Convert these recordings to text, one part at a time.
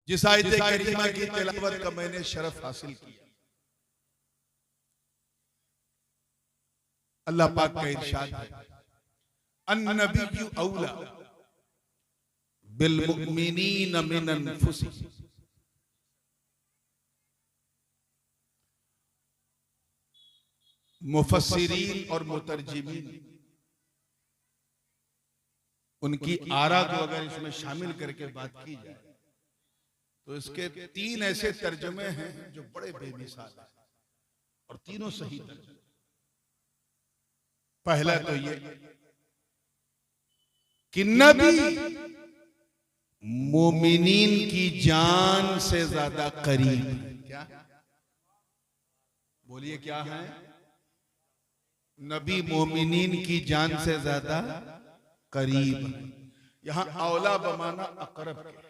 जिस आयत करीमा की तिलावत का मैंने शरफ हासिल किया, अल्लाह पाक का इरशाद है, अन्नबिय्यु औला बिल मुमिनीन मिन अनफुसिहिम। मुफस्सिरीन और मुतरजिमीन उनकी आरा को अगर इसमें शामिल करके बात की जाए तो इसके तीन ऐसे तर्जुमे हैं जो बड़े बेमिसाल हैं और तीनों सही तर्जुमे। पहला तो ये कि नबी मोमिनीन की जान से ज्यादा करीब है। क्या बोलिए, क्या है? नबी मोमिनीन की जान से ज्यादा करीब है। यहां औला बमाना अकरब के,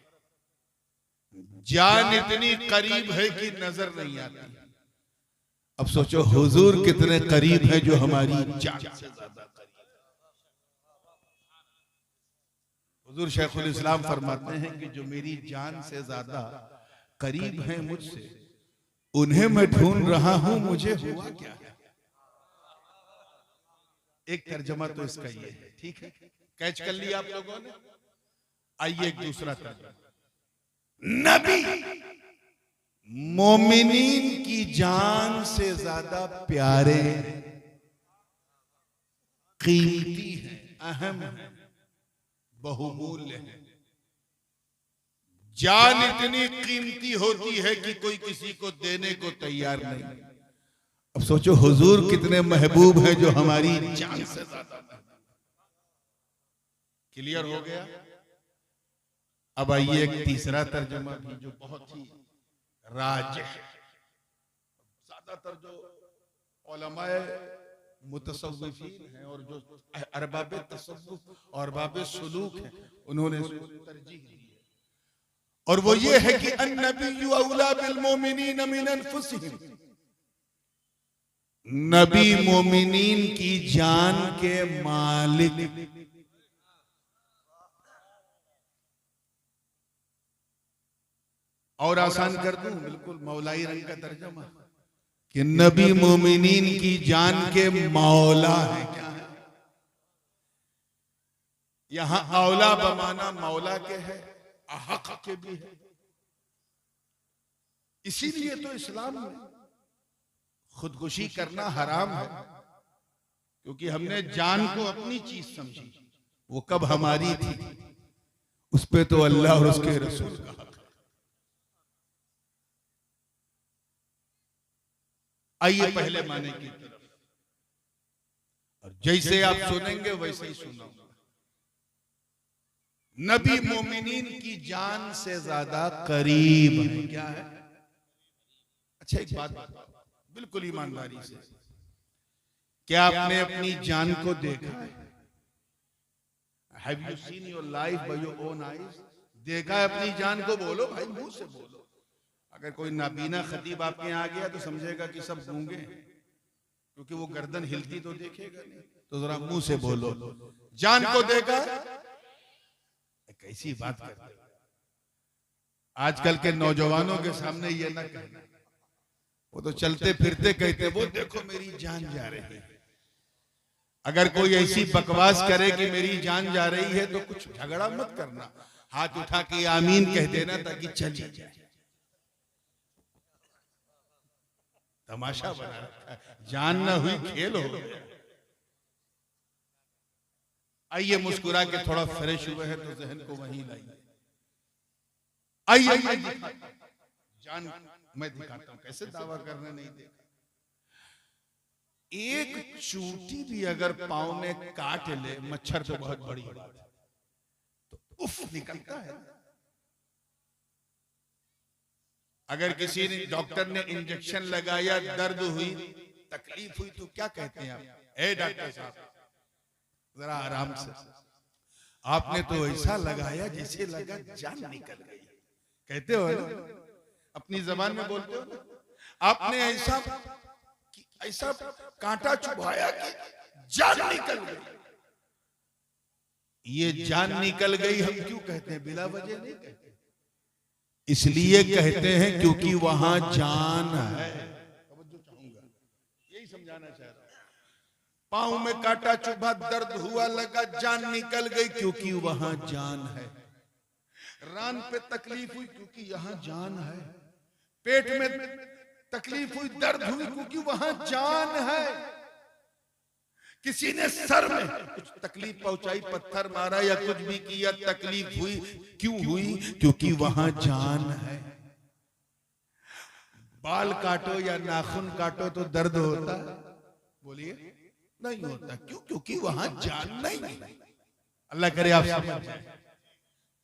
जान इतनी करीब है कि नजर नहीं आती। अब सोचो हुजूर कितने करीब है जो हमारी जान से ज्यादा करीब। हुजूर शेखुल इस्लाम फरमाते हैं कि जो मेरी जान से ज्यादा करीब है मुझसे, उन्हें मैं ढूंढ रहा हूं, मुझे हुआ क्या है। एक तर्जमा तो इसका ये है, ठीक है, कैच कर लिया आप लोगों ने। आइए एक दूसरा तर्जमा, नबी मोमिनीन की जान से ज्यादा प्यारे, कीमती हैं, अहम हैं, बहुमूल्य हैं। जान इतनी कीमती होती है कि कोई किसी को देने को तैयार नहीं। अब सोचो हुजूर कितने महबूब हैं जो हमारी जान से ज्यादा। क्लियर हो गया? अब आइए एक तीसरा तर्जुमा भी जो बहुत ही राज है। ज्यादातर जो उलमाए मुतसव्विफीन हैं और जो अरबाबे तसव्वुफ और अरबाबे सुलूक हैं, उन्होंने तरजीह दी है, और वो ये है कि अन्नबिय्यु औला बिल मोमिनीन मिन अनफुसिहिम। नबी मोमिनीन की जान के मालिक, और आसान कर दूं, बिल्कुल मौलाई रंग का तर्जुमा, कि नबी मोमिनीन की जान के मौला है। क्या है? यहां औला बमाना मौला के है, हक के भी है। इसीलिए तो इस्लाम में खुदकुशी करना हराम है, क्योंकि हमने जान को अपनी चीज समझी। वो कब हमारी थी, उस पे तो अल्लाह और उसके रसूल का हक है। आइए पहले माने की तरफ, और जैसे आप सुनेंगे वैसे ही सुनाऊंगा। नबी मोमिनीन की जान से ज्यादा करीब है। क्या है? अच्छा एक बात बिल्कुल ईमानदारी से, क्या आपने अपनी जान को देखा है? Have you seen your life by your own eyes? देखा है अपनी जान को? बोलो भाई, मुंह से बोलो। अगर कोई नाबीना खतीब आपके यहाँ आ गया तो समझेगा कि सब गूंगे, क्योंकि वो गर्दन हिलती तो देखेगा नहीं। तो जरा मुंह से बोलो, जान को देखा? कैसी बात करते हो? आजकल के नौजवानों के सामने ये ना कहना, वो तो चलते फिरते कहते वो देखो मेरी जान जा रही है। अगर कोई ऐसी बकवास करे कि मेरी जान जा रही है तो कुछ झगड़ा मत करना, हाथ उठा के आमीन कह देना ताकि चली जाए। तमाशा बना रखा है, जान ना हुई खेल हो गया। आइए मुस्कुरा के थोड़ा फ्रेश हुए हैं तो जहन को वहीं लाइए। आइए जान मैं दिखाता हूं, कैसे दावा करने नहीं देखा। एक चूंटी भी अगर पांव में काट ले, मच्छर तो बहुत बड़ी बात है, तो उफ निकलता है। अगर किसी ने डॉक्टर ने इंजेक्शन लगाया, दर्द हुई, तकलीफ हुई, तो क्या कहते हैं आप? ए डॉक्टर साहब जरा आराम से, आपने तो ऐसा लगाया जैसे लगा जान निकल गई। कहते हो ना, अपनी जबान में बोलते हो ना, आपने ऐसा कांटा चुभाया कि जान निकल गई। ये जान निकल गई हम क्यों कहते हैं? बिला वजह नहीं कहते। इसलिए कहते हैं क्योंकि वहां जान है। यही समझाना चाह रहा हूं। पांव में कांटा चुभा, दर्द हुआ, लगा, जान निकल गई क्योंकि वहां जान है। रान पे तकलीफ हुई क्योंकि यहां जान है। पेट में तकलीफ हुई, दर्द हुई क्योंकि वहां जान है। किसी ने सर में कुछ तकलीफ पहुंचाई, पत्थर मारा या कुछ भी किया, तकलीफ हुई, क्यों हुई? क्योंकि वहां जान है। बाल काटो या नाखून काटो तो दर्द होता है? बोलिए, नहीं होता। क्यों? क्योंकि वहां जान नहीं है। अल्लाह करे आप समझ जाए।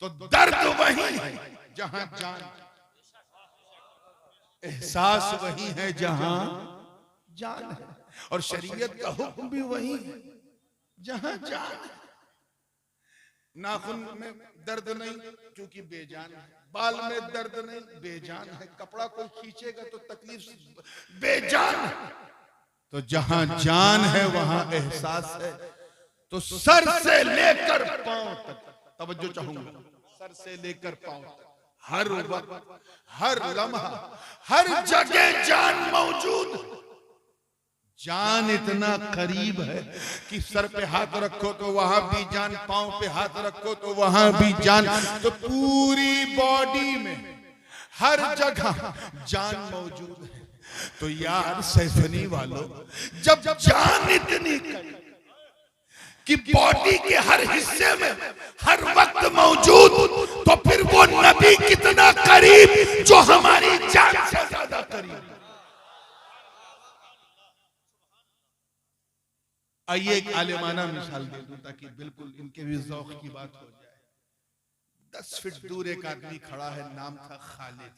तो दर्द वही है जहां जान, एहसास वही है जहां जान है। और शरीयत का हुक्म भी वही है जहां जान है। नाखून में दर्द नहीं क्योंकि बेजान है, बाल में दर्द नहीं बेजान है, कपड़ा कोई खींचेगा तो तकलीफ बेजान है। तो जहां जान है वहां एहसास है। तो सर से लेकर पांव तक, तवज्जो चाहूंगा, सर से लेकर पांव तक, हर वक्त, हर लम्हा, हर जगह जान मौजूद। जान इतना करीब है कि सर पे हाथ रखो तो वहां भी जान, पांव पे हाथ रखो तो वहां भी जान। तो पूरी बॉडी में हर जगह जान मौजूद है। तो यार सैफनी वालों, जब जान इतनी कि बॉडी के हर हिस्से में हर वक्त मौजूद, तो फिर वो नबी कितना करीब जो हमारी जान से ज्यादा करीब। आइए एक आलिमाना मिसाल दे दूं ताकि बिल्कुल इनके भी ज़ौक़ की बात हो जाए। 10 फीट दूर एक आदमी खड़ा है, नाम था खालिद।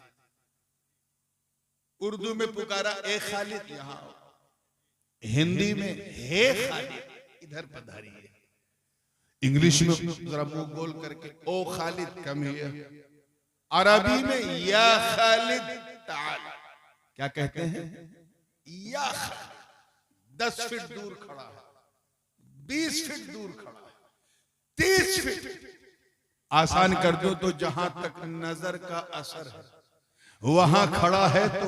उर्दू में पुकारा, ए खालिद यहाँ आओ। हिंदी में, हे खालिद इधर पधारिए। इंग्लिश में जरा मुंह गोल करके, ओ खालिद कम हियर। अरबी में, या खालिद ताल। क्या कहते हैं? या खालिद। 10 फीट दूर खड़ा है, 20 फीट दूर खड़ा है, 30 फीट। आसान कर दो तो जहां तक नजर का असर है वहां खड़ा है। तो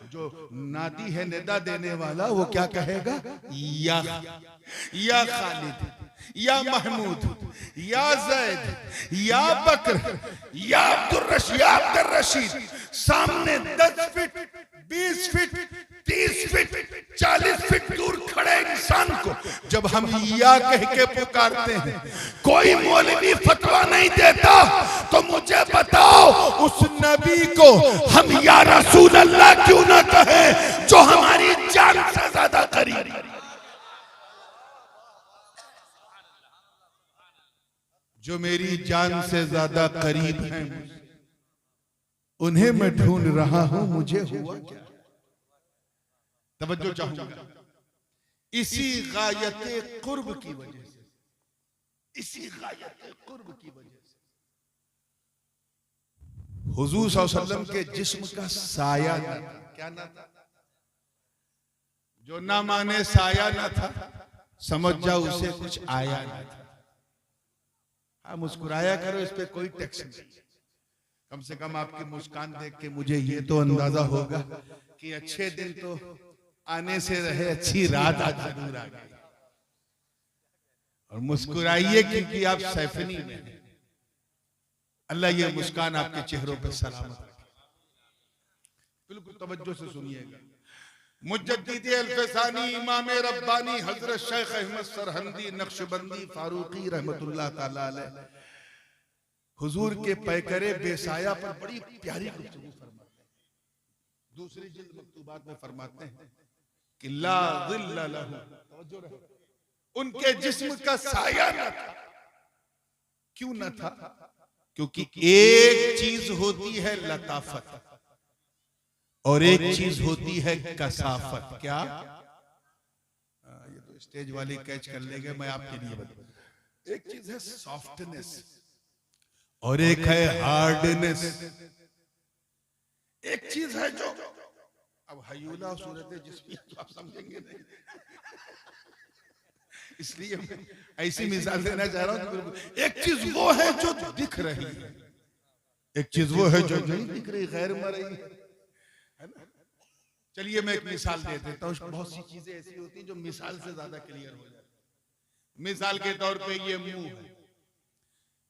जो नादी है, निदा देने वाला, वो क्या कहेगा? या खालिद, या महमूद, या जैद, या बकर, या अब्दुल रशीद। सामने 10 फीट, 20 फीट, 30 फीट, 40 फीट दूर खड़े इंसान को जब हम या कह के पुकारते हैं, कोई मौलवी फतवा नहीं देता, तो मुझे बताओ उस नबी को हम या रसूल अल्लाह क्यों ना कहें जो हमारी जान से ज्यादा करीब। जो मेरी जान से ज्यादा करीब हैं, उन्हें मैं ढूंढ रहा हूं, मुझे हुआ क्या? तवज्जो चाहूंगा। इसी गायते कुर्ब की वजह से, इसी गायते कुर्ब की वजह से हुजूर सल्लल्लाहु अलैहि वसल्लम के जिस्म का साया न था। क्या ना था? जो ना माने साया न था, समझ जाओ उसे कुछ आया न था। हाँ, मुस्कुराया करो, इस पे कोई टैक्स नहीं। कम से कम आपकी मुस्कान देख के मुझे ये तो अंदाजा होगा कि अच्छे दिन तो आने से रहे, अच्छी रात आज जरूर आ गई। और मुस्कुराइए क्योंकि आप सैफनी में हैं। अल्लाह ये मुस्कान आपके चेहरों पर सलामत रखे। बिल्कुल तवज्जो से सुनिएगा। मुजद्दिद अल-फसानी, इमाम रब्बानी हजरत शेख अहमद सरहंदी नक्शबंदी फारूकी रहमतुल्लाह ताला अलैह हुजूर के पैकरे बेसाया पर बड़ी प्यारी गुफ्तगू फरमाते हैं। दूसरी जिल्द मकतूबात में फरमाते हैं कि ला ज़िल्ला लहू, तवज्जो रहे, उनके जिस्म का साया न था। क्यों न था? क्योंकि एक चीज होती है लताफत और एक चीज होती है कसाफत। क्या? ये तो स्टेज वाले कैच कर लेंगे, मैं आपके लिए बताऊं। एक चीज है सॉफ्टनेस और एक है हार्डनेस। एक चीज है जो, अब हयूला सूरत जिसमें तो आप समझेंगे नहीं, इसलिए मैं ऐसी मिसाल देना चाह रहा हूं। एक चीज वो है जो दिख रही है, एक चीज वो है जो नहीं दिख रही, गैर मरई है ना। चलिए मैं एक मिसाल दे देता हूँ। बहुत सी चीजें ऐसी होती हैं जो मिसाल से ज्यादा क्लियर हो जाती। मिसाल के तौर पे ये मुंह है,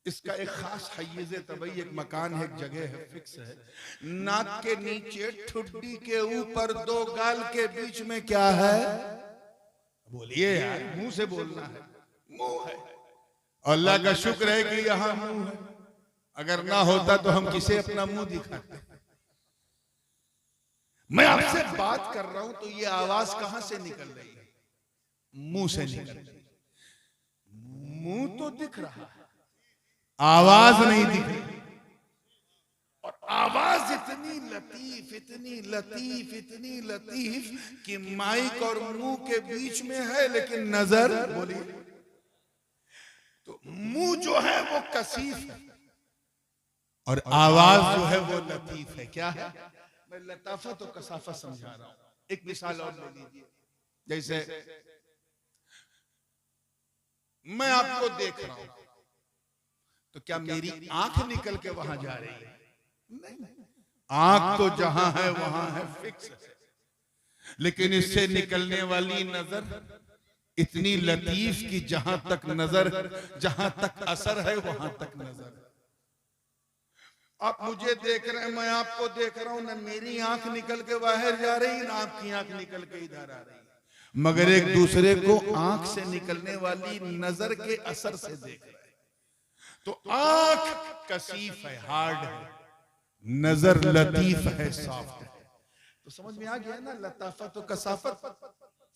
इसका एक खास हय्यज तबई, एक मकान है, एक जगह है, फिक्स है। नाक के नीचे ठुड्डी के ऊपर दो गाल के बीच में क्या है? बोलिए यार, मुंह से बोलना है। मुंह है। अल्लाह का शुक्र है कि यहां मुंह है, अगर ना होता तो हम किसे अपना मुंह दिखाते। मैं आपसे बात कर रहा हूं तो ये आवाज कहां से निकल रही है? मुंह से निकल रही है। मुंह तो दिख रहा है, आवाज नहीं दिख रही। और आवाज इतनी लतीफ, इतनी लतीफ, इतनी लतीफ कि माइक और मुंह के बीच में है, लेकिन नजर, बोलिए, तो मुंह जो है वो कसीफ है और आवाज जो है वो लतीफ है। क्या है? मैं लताफत और कसाफत समझा रहा हूं। एक मिसाल और ले लीजिए। जैसे मैं आपको देख रहा हूं तो क्या मेरी आंख निकल के वहां जा रही है? नहीं, आंख तो जहां है वहां है, फिक्स है। लेकिन इससे निकलने वाली नजर इतनी लतीफ कि जहां तक नजर, जहां तक असर है वहां तक नजर। आप मुझे देख रहे हैं, मैं आपको देख रहा हूं, ना मेरी आंख निकल के बाहर जा रही, ना आपकी आंख निकल के इधर आ रही, मगर एक दूसरे को आंख से निकलने वाली नजर के असर से देख रहे हैं। तो आंख कसीफ है, हार्ड है, नजर लतीफ है, सॉफ्ट है। तो समझ में आ गया ना लताफत और कसाफत?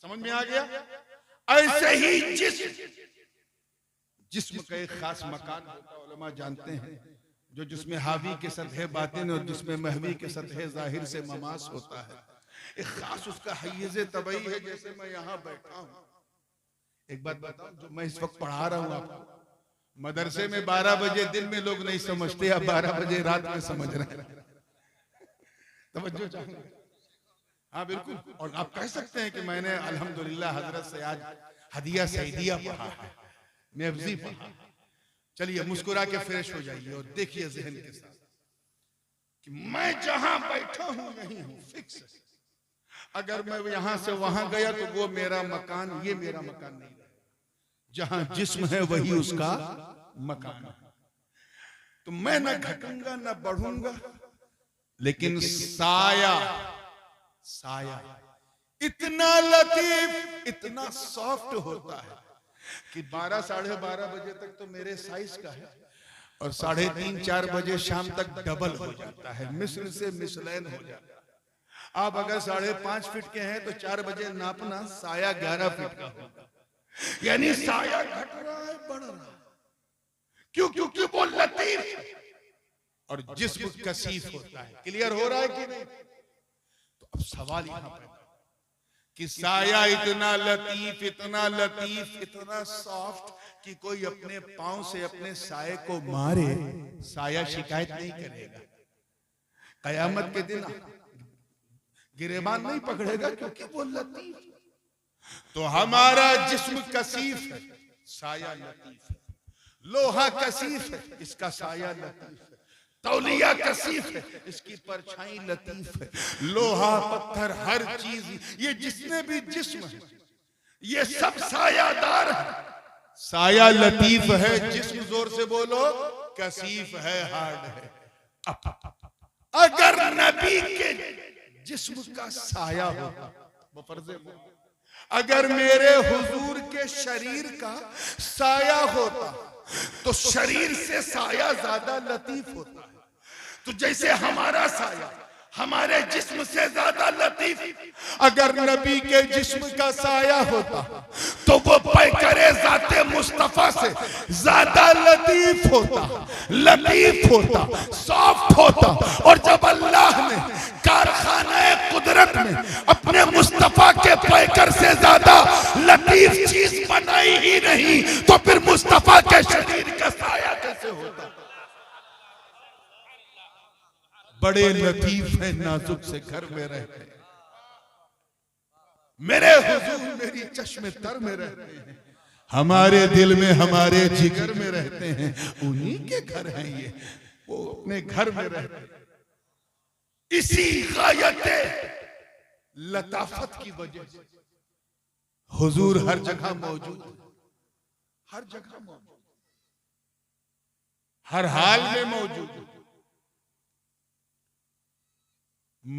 समझ में आ गया? ऐसे ही जिस्म का एक खास मकान होता है, उलमा जानते हैं, जो जिसमें हावी के सतह बातिन और जिसमें महवी के सतह जाहिर से ममास होता है। एक खास उसका हय्यज तबई है। जैसे मैं यहाँ बैठा हूँ, एक बात बताऊं, जो मैं इस वक्त पढ़ा रहा हूँ आपको, मदरसे में 12 बजे दिन में लोग नहीं समझते, अब 12 बजे रात में समझ रहे हैं। तवज्जो चाहूंगा। हाँ बिल्कुल। और आप कह सकते हैं कि मैंने अल्हम्दुलिल्लाह हजरत से आज हदिया सईदिया पढ़ा है, नेफ्जी पढ़ा। चलिए मुस्कुरा के फ्रेश हो जाइए और देखिए जहन के साथ कि मैं जहां बैठा हूं यही हूं, फिक्स है। अगर मैं यहां से वहां गया तो वो मेरा मकान, ये मेरा मकान नहीं है। जहां जिस्म है वही उसका मकान है। तो मैं ना घटूंगा ना बढ़ूंगा, लेकिन साया, साया इतना लतीफ, इतना सॉफ्ट होता है कि 12 साढ़े 12 बजे तक तो मेरे साइज का है और 3:30-4 बजे शाम तक डबल हो जाता है, मिस्र से मिसलैन हो जाता है। आप अगर 5.5 फीट के हैं तो 4 बजे नापना, साया 11 फीट का होगा। यानी साया घट रहा है, बढ़ रहा है। क्यों? क्योंकि वो लतीफ है और जिस्म कसीफ होता है। क्लियर हो रहा है कि नहीं? तो अब सवाल यहां पर कि साया इतना लतीफ, इतना लतीफ, इतना सॉफ्ट कि कोई अपने पांव से अपने साये को मारे, साया शिकायत नहीं करेगा। कयामत के दिन गिरेबान नहीं पकड़ेगा, क्योंकि वो लतीफ। तो हमारा जिस्म कसीफ है, साया लतीफ है। लोहा कसीफ है, इसका साया लतीफ है। तौलिया कसीफ है, इसकी परछाई लतीफ है। लोहा, पत्थर, हर चीज, ये जितने भी जिस्म है, ये सब सायादार है। साया लतीफ है, जिस्म जोर से बोलो कसीफ है, हार्ड है। अगर नबी के जिस्म का साया होता, वो फर्ज़े, अगर मेरे हुजूर के शरीर का साया होता तो शरीर से साया ज्यादा लतीफ होता है। तो जैसे हमारा साया हमारे जिस्म से ज्यादा लतीफ, अगर नबी के जिस्म का साया होता तो वो पैकरे ज़ाते मुस्तफा से ज्यादा लतीफ होता, लतीफ होता, सॉफ्ट होता। और जब अल्लाह ने कारखाने कुदरत में अपने मुस्तफा के पैकर से ज्यादा लतीफ चीज बनाई ही नहीं, तो फिर मुस्तफा के शरीर का साया कैसे होता? बड़े लतीफ है, नाजुक से घर में रहते हैं। मेरे हुजूर मेरी चश्मे तर में रहते हैं, हमारे दिल में, हमारे जिगर में रहते हैं। उन्हीं के घर हैं ये। वो अपने घर में रहते। इसी गायते लताफत की वजह से हुजूर हर जगह मौजूद, हर जगह मौजूद, हर हाल में मौजूद।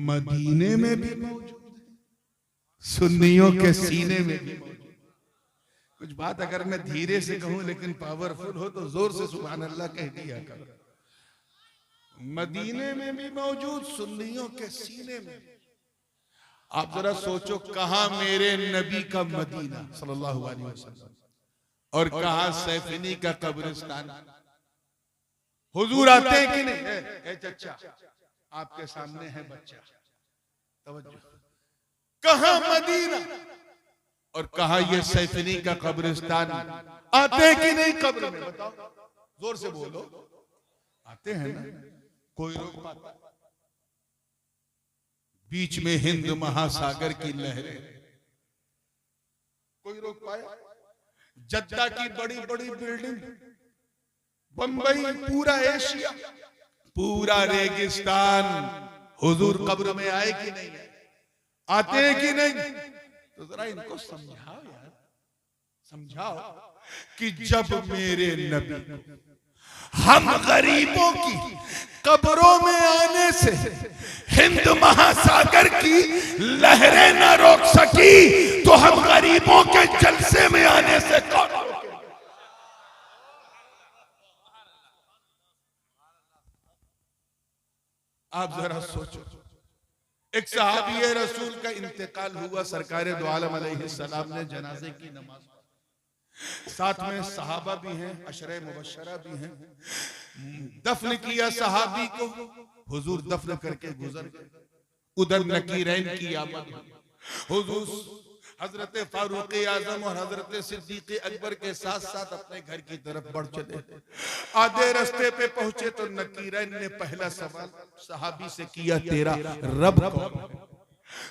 मदीने में भी मौजूद है, सुन्नियों के सीने में भी मौजूद। कुछ बात अगर मैं धीरे से कहूं लेकिन पावरफुल हो तो जोर से सुभान अल्लाह कह दिया कर। मदीने में भी मौजूद, सुन्नियों के सीने में। आप जरा सोचो, कहां मेरे नबी का मदीना सल्लल्लाहु अलैहि वसल्लम और कहां सैफिनी का कब्रिस्तान। हुजूर आते हैं कि नहीं? ए चचा, आपके सामने है बच्चा, तवज्जो। कहां मदीना और कहां ये सैफिनी का कब्रिस्तान। आते हैं कि नहीं कब्र में? बताओ, जोर से बोलो। आते हैं ना? कोई रोक पाता? बीच में हिंद महासागर की लहरें, कोई रोक पाया? जद्दा की बड़ी बड़ी बिल्डिंग, बंबई, पूरा एशिया, पूरा रेगिस्तान, हुजूर कब्र में आए कि नहीं? आते हैं कि नहीं? तो जरा इनको समझाओ यार, समझाओ कि जब मेरे नबी हम गरीबों की कब्रों में आने से हिंद महासागर की लहरें न रोक सकी, तो हम गरीबों के जलसे में आने से कौन रोकेगा? आप जरा सोचो, एक सहाबी रसूल का इंतकाल हुआ, सरकार दो आलम अलैहिस्सलाम ने जनाजे की नमाज, साथ में सहाबा भी हैं, अशरे मुबश्शरा भी हैं। दफन किया सहाबी को, हुजूर दफन करके गुजर गए। उधर नकीरैन की आमद, हुजूर हजरत फारूक आजम और हजरत सिद्दीक अकबर के साथ साथ अपने घर की तरफ बढ़ चले। आधे रास्ते पे पहुंचे तो नकीरैन ने पहला सवाल सहाबी से किया, तेरा रब कौन है?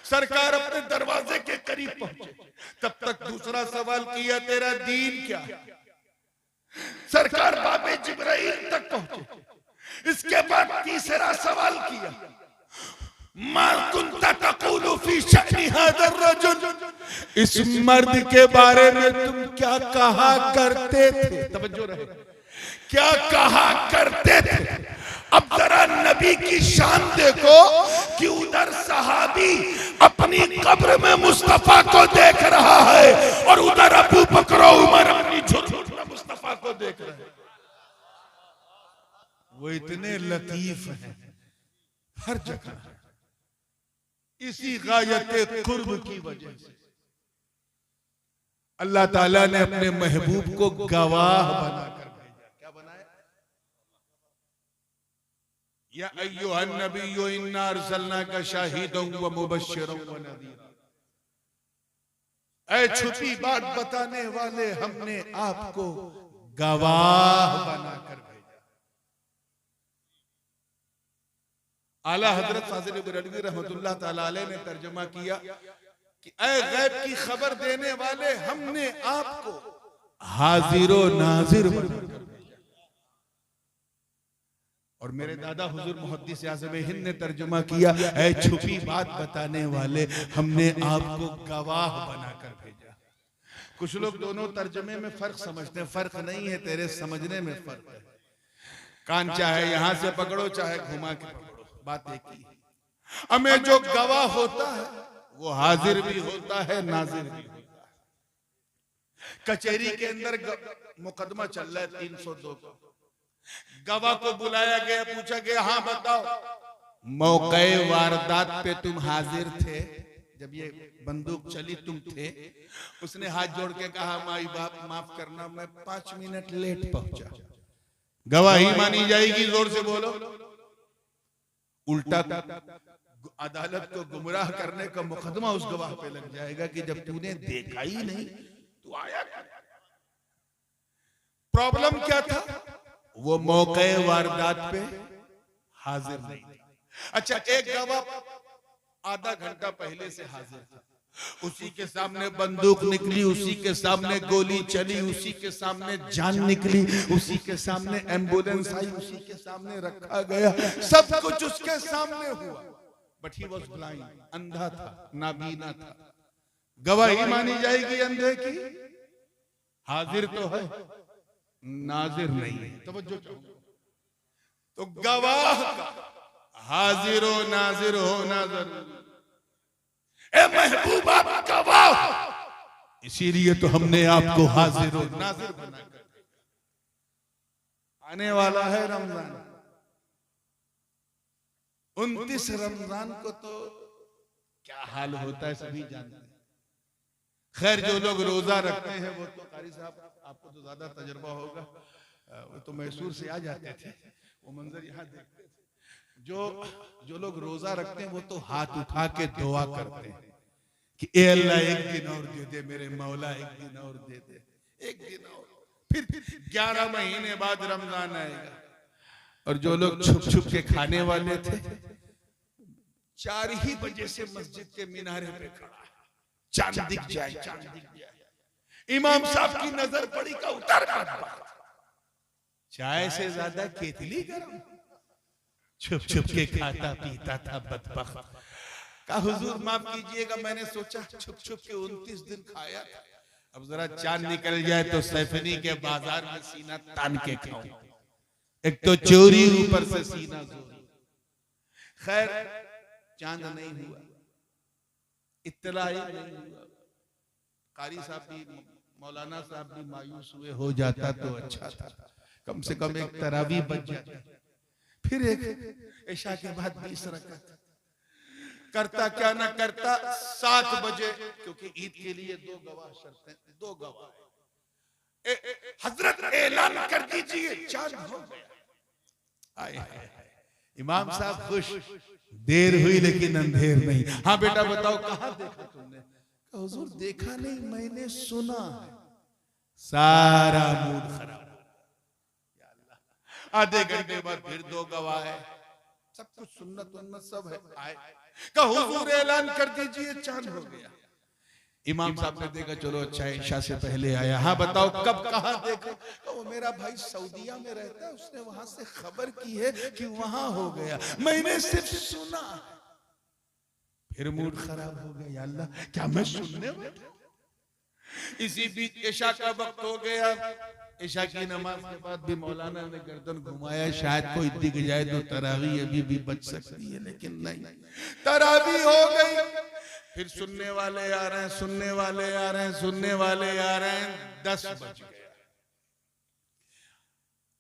सरकार अपने दरवाजे के करीब पहुंचे, तब तक दूसरा सवाल किया, तेरा दीन क्या है? सरकार बाबे जिब्राइल तक पहुंचे। इसके बाद तीसरा सवाल किया, मा कुंता तक़ूलु फी शअनी हाज़ा रजुल, इस मर्द के बारे में तुम क्या कहा करते थे? तवज्जो रहे, क्या कहा करते थे? अब जरा नबी की शान देखो कि उधर सहाबी अपनी कब्र में मुस्तफा को देख रहा है और उधर अबू बकर उमर अपनी झुर्मुट में मुस्तफा को देख रहे हैं। वो इतने लतीफ हैं हर जगह, इसी गायते कुर्ब की वजह से अल्लाह ताला ने अपने महबूब को गवाह बनाकर भेजा। क्या बनाया? या अय्युहन नबिय्यु इन्ना अर्सलनाका शाहिदन व मुबश्शिरन व नज़ीरा, ऐ छुपी बात बताने वाले, हमने आपको गवाह बनाकर भेजा। आला हजरत फाजिल बरेलवी रहमतुल्लाह ताला अलैह ने तर्जुमा किया कि ऐ गैब की खबर देने वाले, हमने आपको हाजिर व नाजिर बनाकर भेजा। और मेरे दादा हुजूर मुहद्दिस आज़म हिंद ने तर्जुमा किया, ऐ छुपी बात बताने वाले, हमने आपको गवाह बनाकर भेजा। कुछ लोग दोनों तर्जुमे में फर्क समझते हैं, फर्क नहीं है, तेरे समझने में फर्क है। कान चाहे यहां से पकड़ो चाहे घुमा के पकड़ो, बात एक ही है। हमें जो गवाह होता है वो हाजिर भी होता है, नाजिर भी होता है। कचहरी के अंदर मुकदमा चल रहा है 302 का, गवाह को बुलाया गया, पूछा गया, हाँ बताओ, मौके वारदात पे तुम हाजिर थे? जब ये बंदूक चली तुम थे? उसने हाथ जोड़ के कहा, माई बाप माफ करना, मैं 5 मिनट लेट पहुंचा। गवाही मानी जाएगी? जोर से बोलो। उल्टा अदालत को गुमराह करने का मुकदमा उस गवाह पे लग जाएगा कि जब तूने देखा ही नहीं तू आया। प्रॉब्लम क्या था? वो मौके वारदात पे हाजिर नहीं था। अच्छा, एक गवाह आधा घंटा पहले से हाजिर था, उसी के सामने बंदूक निकली, उसी के सामने गोली चली, उसी के सामने जान निकली, उसी के सामने एम्बुलेंस आई, उसी के सामने रखा गया, सब कुछ उसके सामने हुआ। बट ही वॉज ब्लाइंड, अंधा था, नाबीना था। गवाही मानी जाएगी अंधे की? हाजिर तो है, नाजिर नहीं है। तवज्जो तो गवाह हाजिर हो नाजिर होना जरूरी। ए महबूबा गवाह, इसीलिए तो हमने आपको हाजिर और नाजिर बनाकर। आने वाला है रमजान, 29 रमजान को तो क्या हाल होता है सभी जानते हैं। खैर जो लोग रोजा रखते हैं वो तो कारी साहब आपको तो ज्यादा तजुर्बा होगा, वो तो मैसूर से आ जाते थे, वो मंजर यहाँ देखते थे। जो लोग रोजा रखते हैं वो तो हाथ उठा के दुआ करते हैं कि ए अल्लाह एक दिन और दे दे, मेरे मौला एक दिन और दे दे, एक दिन और। फिर 11 महीने बाद रमजान आएगा। और जो लोग छुप छुप के खाने वाले थे, 4 ही बजे से मस्जिद के मीनारे पे खड़ा है, चांद दिख जाए, चांद दिख जाए। इमाम साहब की नजर पड़ी का उतर कर चाय से ज्यादा केतली गरम, छुप छुप के खाता पीता था बदबख्त। का हुजूर माफ कीजिएगा, मैंने सोचा छुप छुप के 29 दिन खाया, अब जरा चांद निकल जाए तो सैफनी के बाजार में सीना तान के खाऊं। एक तो चोरी ऊपर से सीना जोरी। खैर चांद नहीं हुआ, इत्तला ही नहीं हुआ। कारी साहब भी, मौलाना साहब भी मायूस हुए, हो जाता तो अच्छा था, कम से कम एक तरावी बच जाती। फिर एक इशा के बाद 20 रकात करता, क्या ना करता 7 बजे, क्योंकि ईद के लिए 2 गवाह शर्त है, 2 गवाह। हजरत ऐलान कर दीजिए चांद हो गया। आए इमाम साहब खुश, देर हुई लेकिन अंधेर नहीं। हाँ बेटा बताओ कहाँ देखा तुमने? हुजूर देखा नहीं, मैंने सुना। सारा मूड खराब। आधे घंटे बाद फिर 2 गवाह है, सब कुछ सुन्नत उन्नत सब है। आए का हुजूर ऐलान कर दीजिए चांद हो गया। इमाम साहब ने देखा, चलो अच्छा है, इशा से पहले आया। हाँ बताओ कब कहाँ देखा? वो मेरा भाई सऊदीया में रहता है, उसने वहां से खबर की है कि वहां हो गया, मैंने सिर्फ सुना। फिर मूड खराब हो गया, अल्लाह क्या मैं सुनने वाला? इसी बीच इशा का वक्त हो गया। इशा की नमाज के बाद भी मौलाना ने गर्दन घुमाया, शायद कोई दिख जाए तो तरावी अभी भी बच सकती है, लेकिन नहीं, तरावी हो गई। फिर सुनने वाले आ रहे हैं, सुनने वाले आ रहे हैं, सुनने वाले आ रहे हैं, 10 बज गया।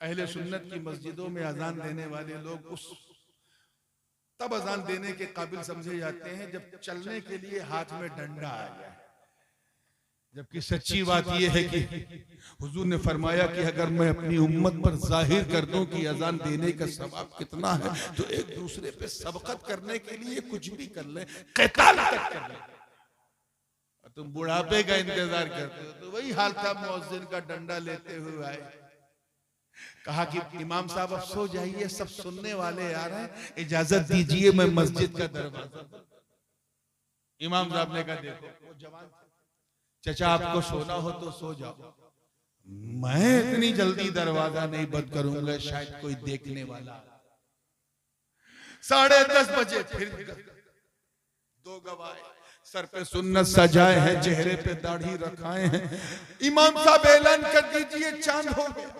अहले सुन्नत की मस्जिदों में अजान देने वाले लोग उस तब अजान देने के काबिल समझे जाते हैं जब चलने के लिए हाथ में डंडा आ जाए। जबकि सच्ची बात यह है कि हुजूर ने फरमाया कि अगर मैं अपनी उम्मत पर जाहिर कर दूं कि अजान देने का सवाब कितना है, तो एक दूसरे पे सबकत करने के लिए कुछ भी कर ले, क़िताल तक कर ले। तुम बुढ़ापे का इंतजार करते हो, तो वही हाल था। मुअज्जिन का डंडा लेते हुए आए, कहा कि इमाम साहब अब सो जाइए, सब सुनने वाले आ रहे हैं, इजाजत दीजिए मैं मस्जिद का दरवाजा। इमाम साहब ने कहा देखो वो जवान, चचा आपको सोना हो तो सो जाओ, मैं इतनी जल्दी दरवाजा नहीं बंद करूंगा, शायद कोई देखने वाला। 10:30 बजे फिर 2 गवाह, सर पे सुन्नत सजाए हैं, चेहरे पे दाढ़ी रखाए हैं। इमाम साहब ऐलान कर दीजिए चांद हो गया।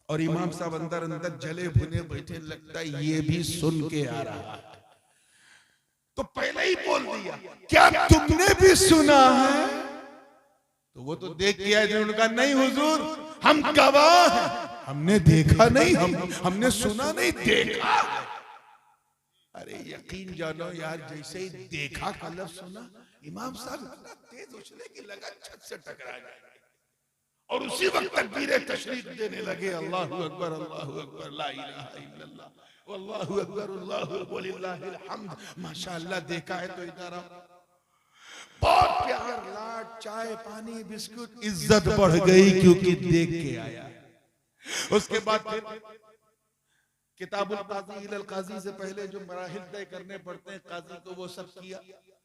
और इमाम साहब अंदर अंदर जले भुने बैठे, लगता है ये भी सुन के आ रहा है। तो पहले ही बोल दिया, क्या तुमने भी सुना है? तो वो तो देख के आए थे, उन्होंने कहा नहीं हुजूर हम गवाह हैं, हमने देखा नहीं, हमने सुना नहीं, देखा। अरे यकीन जानो यार, जैसे ही देखा का लफ्ज़ सुना, इमाम साहब इतना तेज उछले कि लगा छत से टकरा जाए। और उसी वक्त तकबीर तशरीफ देने लगे, अल्लाहु अकबर, अल्लाहु अकबर, ला इलाहा इल्लल्लाह, वल्लाहु अकबर, अल्लाहु वलिल्लाहिल हम्द। माशाअल्लाह देखा है तो इधर आओ। बहुत प्यार, लाड, चाय, पानी, बिस्कुट, इज्जत बढ़ गई क्योंकि देख के आया। उसके बाद फिर किताबुल काजी इलल काजी से पहले जो मराहिल तय करने पड़ते हैं काजी को, वो सब किया।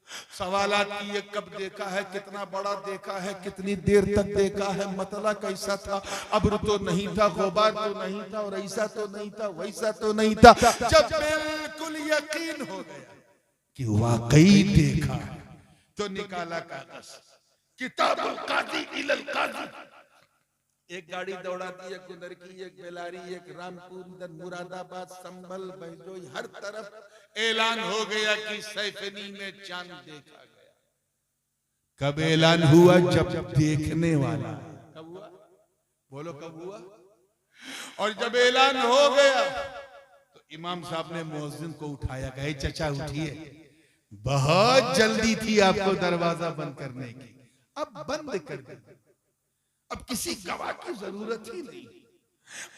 सवालात की ये कब देखा है, कितना बड़ा देखा है, कितनी देर तक देखा है, मतला कैसा था, अब्र तो नहीं था, गुबार तो नहीं था, और ऐसा तो नहीं था, वैसा तो नहीं था। जब बिल्कुल यकीन हो गया कि वाकई देखा है, तो निकाला कागज, किताबुल काजी इलल काजी। एक गाड़ी दौड़ा दी, एक गुदर की, एक बेलारी, एक रामपुर, मुरादाबाद, संभल, बहजोई, हर तरफ ऐलान हो गया कि सैफनी में चांद देखा गया। कब ऐलान हुआ? जब देखने वाला। कब हुआ? बोलो कब हुआ? और जब ऐलान हो गया तो इमाम साहब ने मुअज्जिन को उठाया, कहे चचा उठिए, बहुत जल्दी थी आपको दरवाजा बंद करने की, अब बंद कर दे, अब किसी गवाह की जरूरत ही नहीं।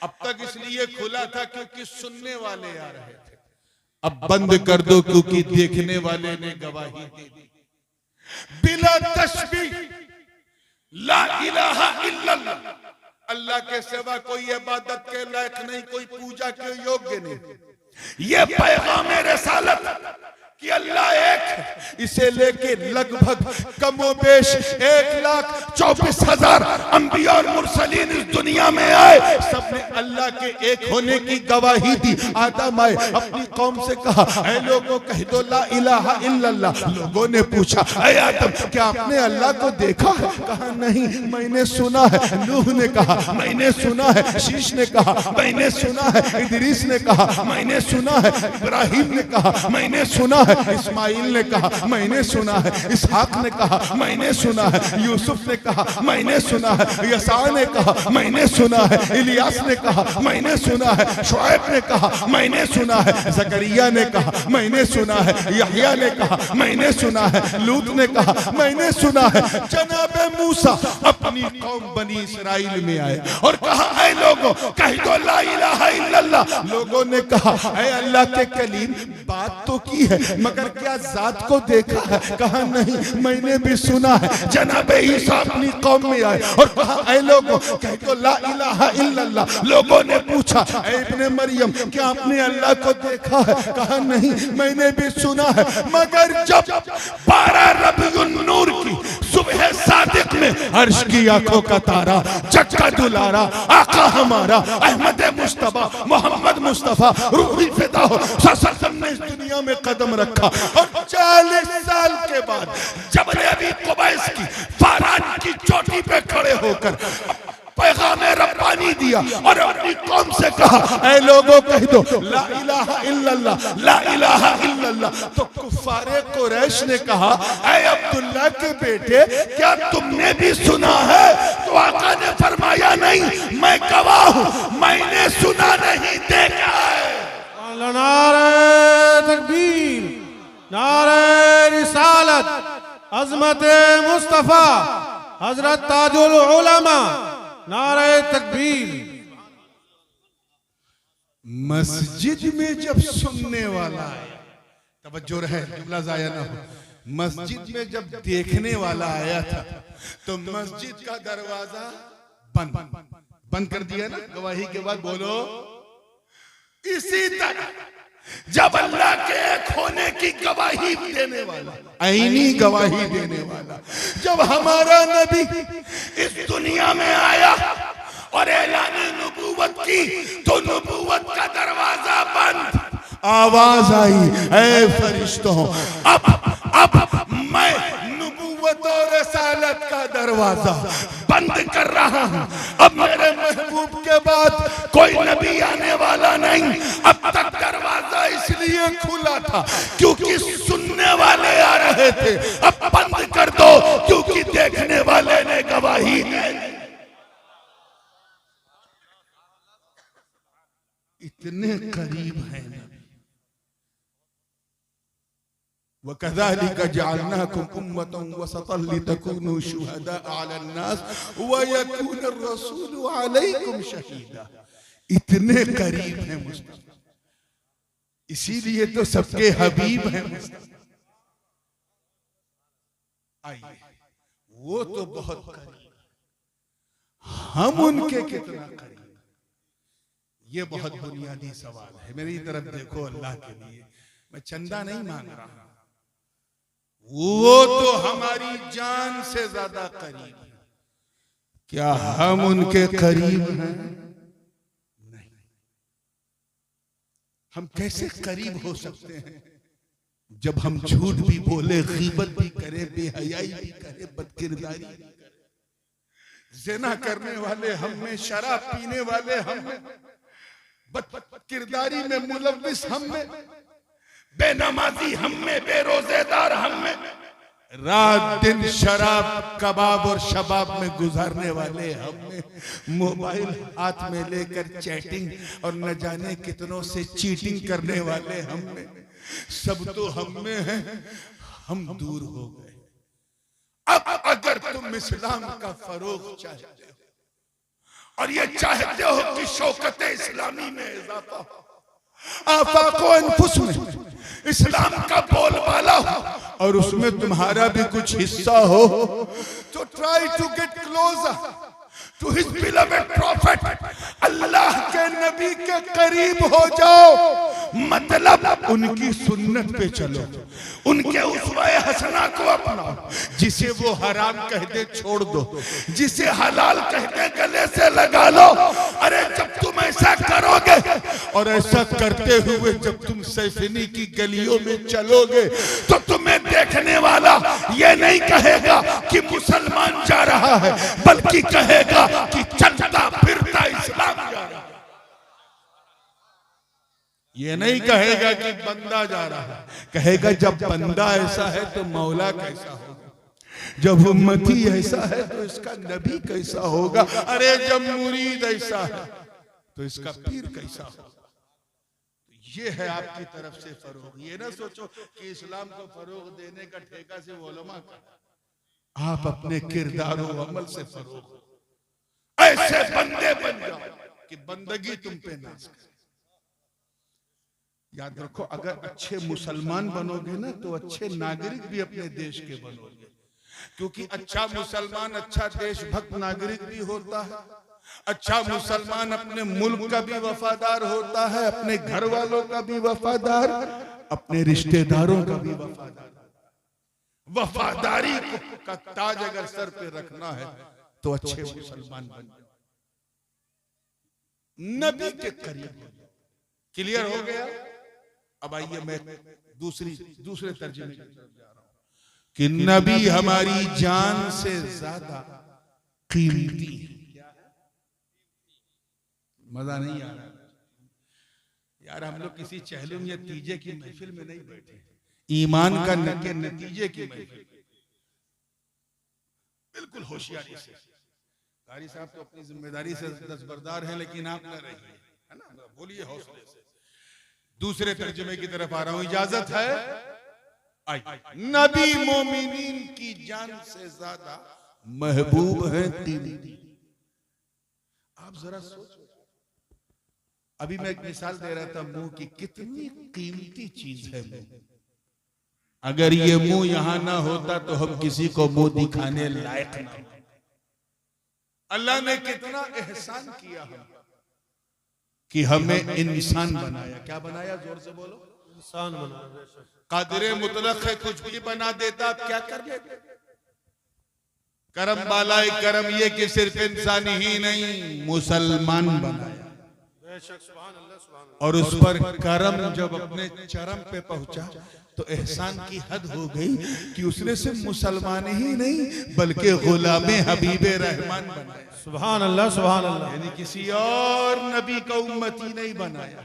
अब तक इसलिए खुला था क्योंकि सुनने वाले आ रहे थे, अब बंद कर दो क्योंकि देखने वाले ने गवाही दे दी। बिला तशबीह, ला इलाहा इल्लल्लाह, अल्लाह के सिवा कोई इबादत के लायक नहीं, कोई पूजा के योग्य नहीं। ये पैगाम रिसालत कि अल्लाह एक, इसे लेके लगभग कमोबेश 1,24,000 अंबिया और मुरसलीन इस दुनिया में आए, सबने अल्लाह के एक होने की गवाही दी। आदम आए, अपनी कौम से कहा, ऐ लोगों कह दो ला इलाहा इल्लल्लाह। लोगों ने पूछा, ऐ आदम क्या आपने अल्लाह को देखा है? कहा नहीं, मैंने सुना है। नूह ने कहा मैंने सुना है। शीश ने कहा मैंने सुना है। इदरीस ने कहा मैंने सुना है। इब्राहिम ने कहा मैंने सुना है। इस्माइल ने कहा मैंने सुना है। इसहाक ने कहा मैंने सुना है। यूसुफ ने कहा मैंने सुना है। यसा ने कहा मैंने सुना है। इलियास ने कहा मैंने सुना है। शुएब ने कहा मैंने सुना है। जकरिया ने कहा मैंने सुना है। यहया ने कहा मैंने सुना है। लूत ने कहा मैंने सुना है। जनाबे मूसा अपनी कौम बनी इसराइल में आए और कहा, ऐ लोगों कह दो ला इलाहा इल्लल्लाह। लोगों ने कहा, ऐ अल्लाह के कलीम बात तो की है, मगर क्या जात को देखा है? कहा नहीं, मैंने भी सुना है। जनाबे ईसा अपनी कौम में आए और कहा, ऐ लोगों कह दो ला इलाहा इल्लल्लाह। लोगों ने पूछा, ऐ इब्ने मरियम क्या आपने अल्लाह को देखा है? कहा नहीं, मैंने भी सुना है। मगर जब 12 रबीउन नूर की सुबह सादिक में अर्श की आंखों का तारा, जक्का दुलारा, आका हमारा अहमद मुस्तफा मोहम्मद मुस्तफा रूही फिदा हो सल्लल्लाहु ने इस दुनिया में कदम रखा और 40 साल के बाद जबल अबी कुबैस की फारान की चोटी पे खड़े होकर पैगाम रब्बानी दिया और अपनी कौम से कहा, ऐ लोगों कह दो ला इलाहा इल्लल्लाह, ला इलाहा इल्लल्लाह। तो कुफारे कुरैश ने कहा, ऐ अब्दुल्ला के बेटे क्या तुमने भी सुना है? तो आका ने फरमाया नहीं, मैं गवाह हूं, मैंने सुना नहीं देखा है। नारे तकबीर, नारे रिसालत, अज़मत मुस्तफा हजरत ताजुल उलमा, नारे तकबीर। मस्जिद में जब सुनने वाला आया, तवज्जो रहे जुमला जाया ना हो, मस्जिद में जब देखने वाला आया था तो मस्जिद का दरवाजा बंद कर दिया ना गवाही के बाद। बोलो इसी तरह जब अल्लाह के एक होने की गवाही देने वाला, आईनी गवाही देने वाला, जब हमारा नबी इस दुनिया में आया और ऐलान नबूवत की तो नबूवत का दरवाजा बंद। आवाज आई, ऐ फरिश्तों अब मैं नबूवत और रसालत का दरवाजा बंद कर रहा हूं। अब मेरे महबूब के बाद कोई नबी आने वाला नहीं। अब तक दरवाजा इसलिए खुला था क्योंकि सुनने वाले आ रहे थे, अब बंद कर दो क्योंकि देखने वाले ने गवाही दी। इतने करीब है नबी। वकज़ालिक जअलनाकुम उम्मतन वसतन लितकूनू शुहदाअ अलन्नास वयकून अर्रसूलु अलैकुम शहीदा। इतने करीब है मुस्तफा, इसीलिए तो सबके हबीब हैं मुस्तफा। आइए, वो तो बहुत करीब, हम उनके कितना करीब, ये बहुत बुनियादी सवाल है। मेरी तरफ देखो, अल्लाह के लिए मैं चंदा नहीं मांग रहा, वो तो हमारी जान से ज्यादा करीब है। क्या हम उनके करीब हैं? नहीं। हम कैसे करीब हो सकते हैं जब हम झूठ भी बोले, गीबत भी करें, बेहयाई भी करें, बदकिरदारी भी करें, ज़िना करने वाले हम में, शराब पीने वाले हम में, बदकिरदारी में मुलव्विस हम में, बेनमाजी हम में, बेरोजेदार हम में, रात दिन शराब कबाब और शबाब में गुजारने वाले हम में, मोबाइल हाथ में लेकर चैटिंग और न जाने कितनों से चीटिंग करने वाले हम में, सब तो हम में है। हम दूर हो गए। अब अगर तुम इस्लाम का फरोग चाहते हो और ये चाहते हो कि शौकत इस्लामी में इजाफा हो, आफाको अनफुस में इस्लाम का बोलबाला हो और उसमें तुम्हारा भी कुछ हिस्सा हो, तो try to get closer to his beloved prophet. अल्लाह के नबी के करीब हो जाओ, मतलब उनकी सुन्नत पे चलो, उनके उसवाए हसना को अपनाओ। जिसे वो हराम कह दे छोड़ दो, जिसे हलाल कह दे गले से लगा लो। अरे जब तुम ऐसा करोगे और ऐसा करते हुए जब तुम सैफनी की गलियों में चलोगे तो तुम्हें देखने वाला ये नहीं कहेगा कि मुसलमान जा रहा है, बल्कि कहेगा कि चलता फिरता इस्लाम जा रहा है। ये नहीं कहेगा कि बंदा जा रहा है, कहेगा जब बंदा ऐसा है तो मौला कैसा होगा, जब उम्मती ऐसा है तो इसका नबी कैसा होगा, अरे जब मुरीद ऐसा है तो इसका पीर कैसा होगा। ये है आपकी तरफ से फरोग। ये ना सोचो कि इस्लाम को फरोग देने का ठेका से उलमा का, आप अपने किरदार और अमल से फरोग ऐसे बंदे बन जाओ कि बंदगी तुम पे नाज करे। याद रखो, अगर अच्छे मुसलमान बनोगे ना तो अच्छे नागरिक भी अपने देश के बनोगे, क्योंकि अच्छा मुसलमान अच्छा देशभक्त नागरिक भी होता है। अच्छा मुसलमान अपने मुल्क का भी वफादार होता है, अपने घर वालों का भी वफादार, अपने रिश्तेदारों का भी वफादार। वफादारी का ताज अगर सर पे रखना है तो अच्छे मुसलमान बन जाओ, नबी के करीब हो जाओ। क्लियर हो गया? अब आइए मैं दूसरे तर्जुमे की तरफ जा रहा हूं कि नबी हमारी जान से ज्यादा कीमती है। मजा नहीं आ रहा यार, हम लोग किसी चहलुम या तीजे की महफिल में नहीं बैठे, ईमान का नतीजे की महफिल। बिल्कुल होशियारी से। कारी साहब तो अपनी जिम्मेदारी से दस्तबरदार हैं, लेकिन आप न रहिए, है ना, बोलिए हौसले से। दूसरे तर्जुमे की तरफ आ रहा हूं, इजाजत है? आई। नबी मोमिनीन की जान से ज्यादा महबूब है कीमती। आप जरा सोचो, अभी मैं एक मिसाल दे रहा था मुंह की, कितनी कीमती चीज है मुंह। अगर ये मुंह यहां ना होता तो हम किसी को मुंह दिखाने लायक ना हो। अल्लाह ने कितना एहसान किया हम कि हमें इंसान बनाया। क्या बनाया? जोर से बोलो। इंसान बनाया। कादिरे मुतलक है, कुछ भी बना देता, आप क्या कर लेते? करम बालाए करम ये कि सिर्फ इंसान ही नहीं, मुसलमान बनाया। और उस पर करम जब अपने चरम पे पहुंचा तो एहसान की हद हो गई कि उसने सिर्फ मुसलमान ही नहीं बल्कि गुलामे हबीबे रहमान बनाया। सुभान अल्लाह, सुभान अल्लाह। यानी किसी और नबी का उम्मती नहीं बनाया,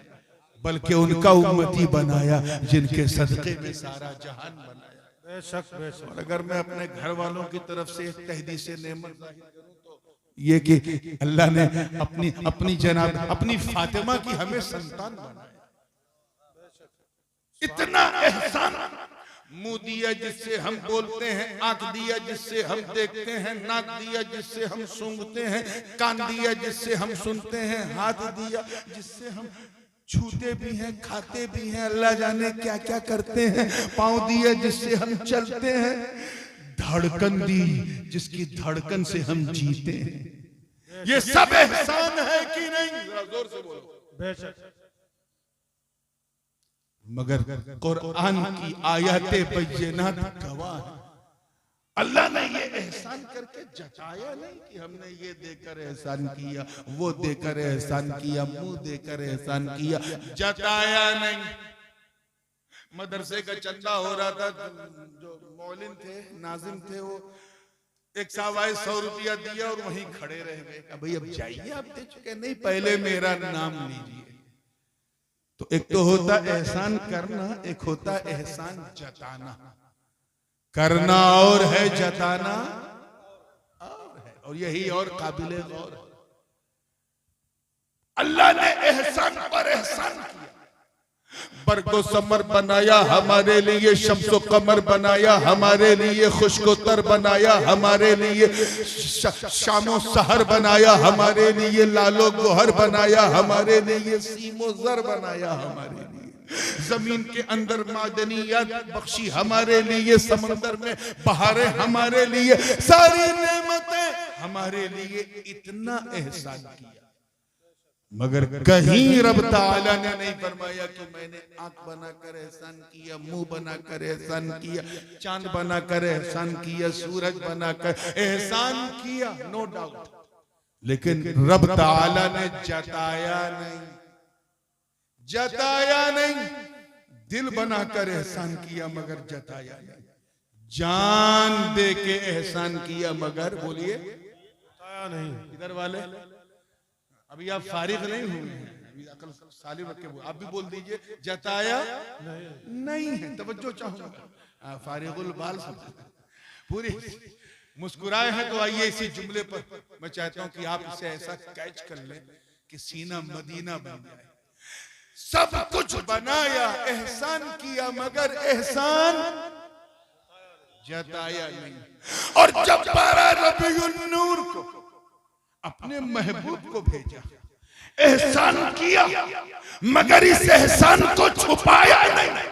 बल्कि उनका उम्मती बनाया जिनके सदके में सारा जहान बनाया। बेशक बेशक। और अगर मैं अपने घर वालों की तरफ से एक तहदीस नेमत जाहिर करूं तो ये कि अल्लाह ने अपनी जनाब अपनी फातिमा की हमें संतान बनाया। इतना एहसान। मुंह दिया जिससे हम बोलते हैं, आंख दिया जिससे हम देखते हैं, नाक दिया जिससे हम सूंघते हैं, कान दिया जिससे हम सुनते हैं, हाथ दिया जिससे हम छूते भी हैं, खाते भी हैं, अल्लाह जाने क्या क्या करते हैं, पांव दिया जिससे हम चलते हैं, धड़कन दी जिसकी धड़कन से हम जीते हैं। ये सब एहसान है कि नहीं? जरा जोर से बोलो। बेशक। मगर कुरान की आयतें बय्यिनात गवाह अल्लाह ने ये एहसान करके जताया नहीं कि हमने ये देकर एहसान किया, वो देकर एहसान किया, मुंह देकर एहसान किया, जताया नहीं। मदरसे का चंदा हो रहा था, जो मौलिन थे, नाजिम थे, वो एक सवाए 100 रुपया दिया और वहीं खड़े रह गए। भाई अब जाइए, आप दे चुके। नहीं, पहले मेरा नाम लीजिए। तो एक तो होता एहसान करना, एक होता एहसान जताना। करना और है, जताना और है, और यही और काबिले गौर है। अल्लाह ने एहसान पर एहसान किया। बरको समर बनाया हमारे लिए, शम्सो कमर बनाया हमारे लिए, खुशकोतर बनाया हमारे लिए, शामो सहर बनाया हमारे लिए, लालो गोहर बनाया हमारे लिए, सीमो जर बनाया हमारे लिए, जमीन के अंदर मादनियात बख्शी हमारे लिए, समंदर में बहारें हमारे लिए, सारी नेमतें हमारे लिए। इतना एहसान किया, मगर कहीं रब ताला ने नहीं फरमाया कि मैंने आंख बनाकर एहसान किया, मुंह बनाकर एहसान किया, चांद बनाकर एहसान किया, सूरज बनाकर एहसान किया। नो डाउट, लेकिन रब ताला ने जताया नहीं, जताया नहीं। दिल बनाकर एहसान किया मगर जताया नहीं। जान दे के एहसान किया मगर, बोलिए, जताया नहीं। इधर वाले अभी आप फारिग नहीं हुए हैं, अभी अकल सालिम रख के आप भी बोल दीजिए, जताया नहीं है। तवज्जो चाहूंगा, फारिगुल बाल पूरी मुस्कुराए हैं। तो आइए इसी जुमले पर मैं चाहता हूं कि आप इसे ऐसा कैच कर लें कि सीना मदीना बन जाए। सब कुछ बनाया, एहसान किया, मगर एहसान जताया नहीं। और जब 12 रबीउन नूर को अपने महबूब को भेजा, एहसान किया, मगर इस एहसान को छुपाया नहीं।